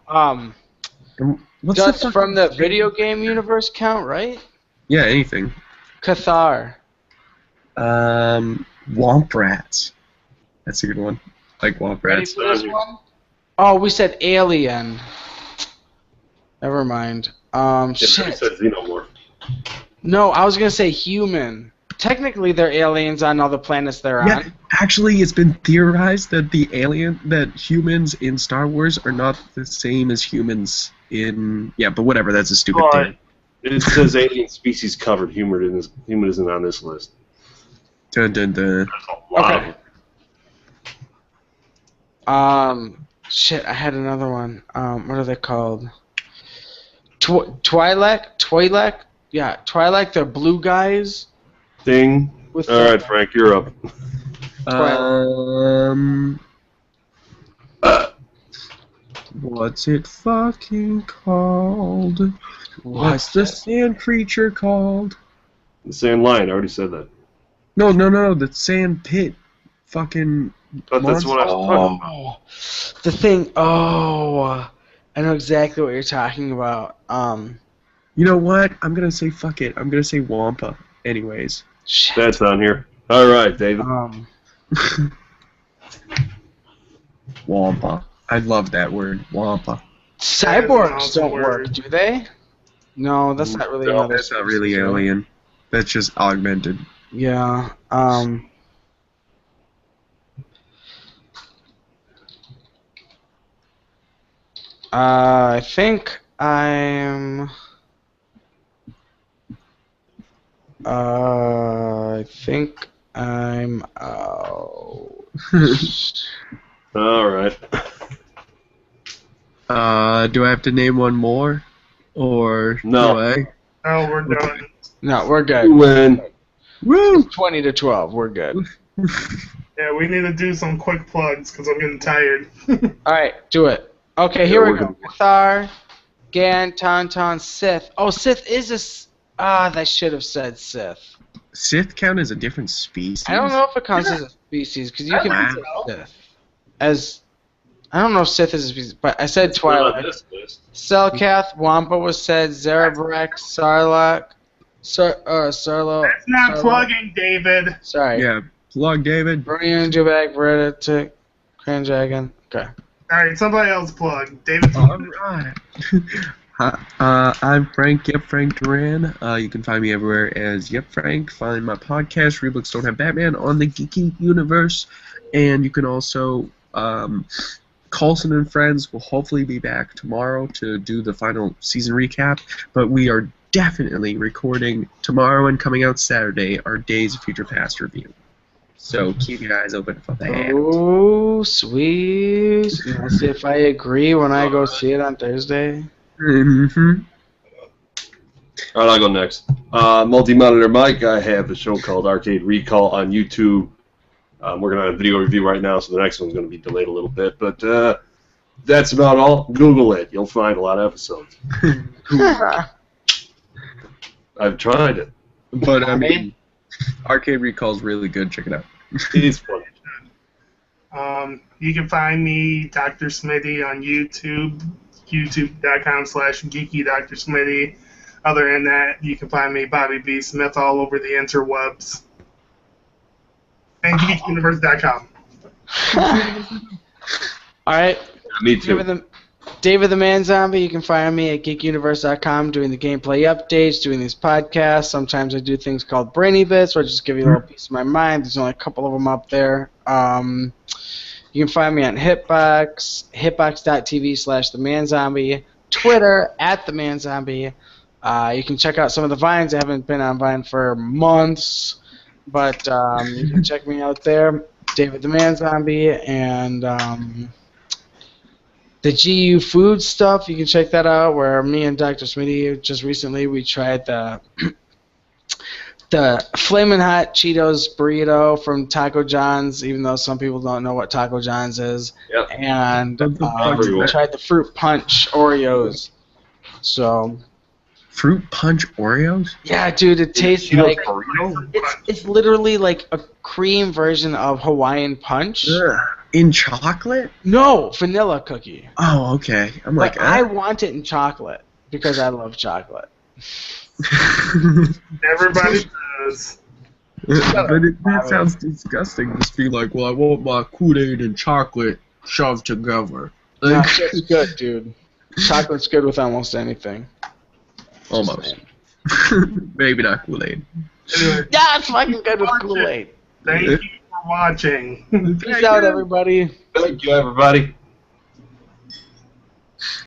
what's Does the from the video game universe count, right? Yeah, anything. Cathar. Womp rats. That's a good one. Like womp Ready rats. for this one? Oh, we said alien. Never mind. Shit. Said Xenomorph. No, I was gonna say human. Technically, they're aliens on all the planets they're Yeah, on. actually, it's been theorized that that humans in Star Wars are not the same as humans in. Yeah, but whatever. That's a stupid thing. It says alien species covered. Human isn't on this list. Dun dun dun. There's a lot of Okay. them. Shit, I had another one. What are they called? Twi'lek? Yeah, Twi'lek, they're blue guys. Thing. With All right, Frank, you're up. What's it fucking called? What's the sand creature called? The Sand Lion. I already said that. No, the sand pit. Fucking. But that's what I was talking about. Oh, the thing. Oh, I know exactly what you're talking about. You know what? I'm gonna say fuck it. I'm gonna say Wampa. Anyways. Shit. That's on here. All right, David. Wampa. I love that word. Wampa. Cyborgs don't work, do they? No, that's not really. No, That's not really alien. That's just augmented. Yeah. I think I'm. I think I'm out. All right. Do I have to name one more? Or No. do I? Oh, we're done. No, we're You good. win. Woo! 20 to 12. We're good. Yeah, we need to do some quick plugs because I'm getting tired. All right, do it. Okay, Yeah, here we we're go. good. Cathar, Gan, Tauntaun, Sith. Oh, Sith is that should have said Sith. Sith count as a different species? I don't know if it counts as a species because you can Wow. say Sith as. I don't know if Sith is a species, but I said It's not on Twilight. this list. Selkath, Wampa was said. Zerabrek, Sarlacc, Sarlo. That's not Sarlo- plugging, David. Sorry. Yeah. Plug, David. Brian, Jubak, Veredict, Crandragon. Okay. All right, somebody else plug. David. Alright. I'm Frank, Yep Frank Duran. You can find me everywhere as Yep Frank. Find my podcast, Rebooks Don't Have Batman, on the Geeky Universe. And you can also, Coulson and Friends will hopefully be back tomorrow to do the final season recap. But we are definitely recording tomorrow and coming out Saturday our Days of Future Past review. So keep your eyes open for that. Oh, sweet. Let's see if I agree when I go see it on Thursday. Mm-hmm. All right, I'll go next. Multi-monitor Mike, I have a show called Arcade Recall on YouTube. We're going to have a video review right now, so the next one's going to be delayed a little bit. But that's about all. Google it. You'll find a lot of episodes. I've tried it. But I mean, Arcade Recall is really good. Check it out. It's fun. You can find me, Dr. Smitty, on YouTube, youtube.com/geeky Dr. Smitty. Other than that, you can find me, Bobby B. Smith, all over the interwebs. And geekuniverse.com. All right. Me too. David the Man Zombie, you can find me at geekuniverse.com doing the gameplay updates, doing these podcasts. Sometimes I do things called Brainy Bits, where I just give you a little piece of my mind. There's only a couple of them up there. You can find me on Hitbox, hitbox.tv/themanzombie, Twitter @themanzombie. You can check out some of the Vines. I haven't been on Vine for months, but you can check me out there, David the Man Zombie, and the GU food stuff. You can check that out. Where me and Dr. Smitty just recently we tried the the Flamin' Hot Cheetos burrito from Taco John's, even though some people don't know what Taco John's is. Yep. And Everywhere. we tried the Fruit Punch Oreos. So, Fruit Punch Oreos? yeah, dude, it tastes Cheetos like burrito? it's literally like a cream version of Hawaiian Punch. Ugh. In chocolate? No, vanilla cookie. Oh, okay. I'm like, But I want it in chocolate because I love chocolate. Everybody does. that sounds disgusting. Just be like, well, I want my Kool-Aid and chocolate shoved together. Nah, it's good, dude. Chocolate's good with almost anything. Almost. Maybe not Kool-Aid. Anyway, Yeah, it's fucking good with Kool-Aid. thank you for watching. Peace out, everybody. Thank you, everybody.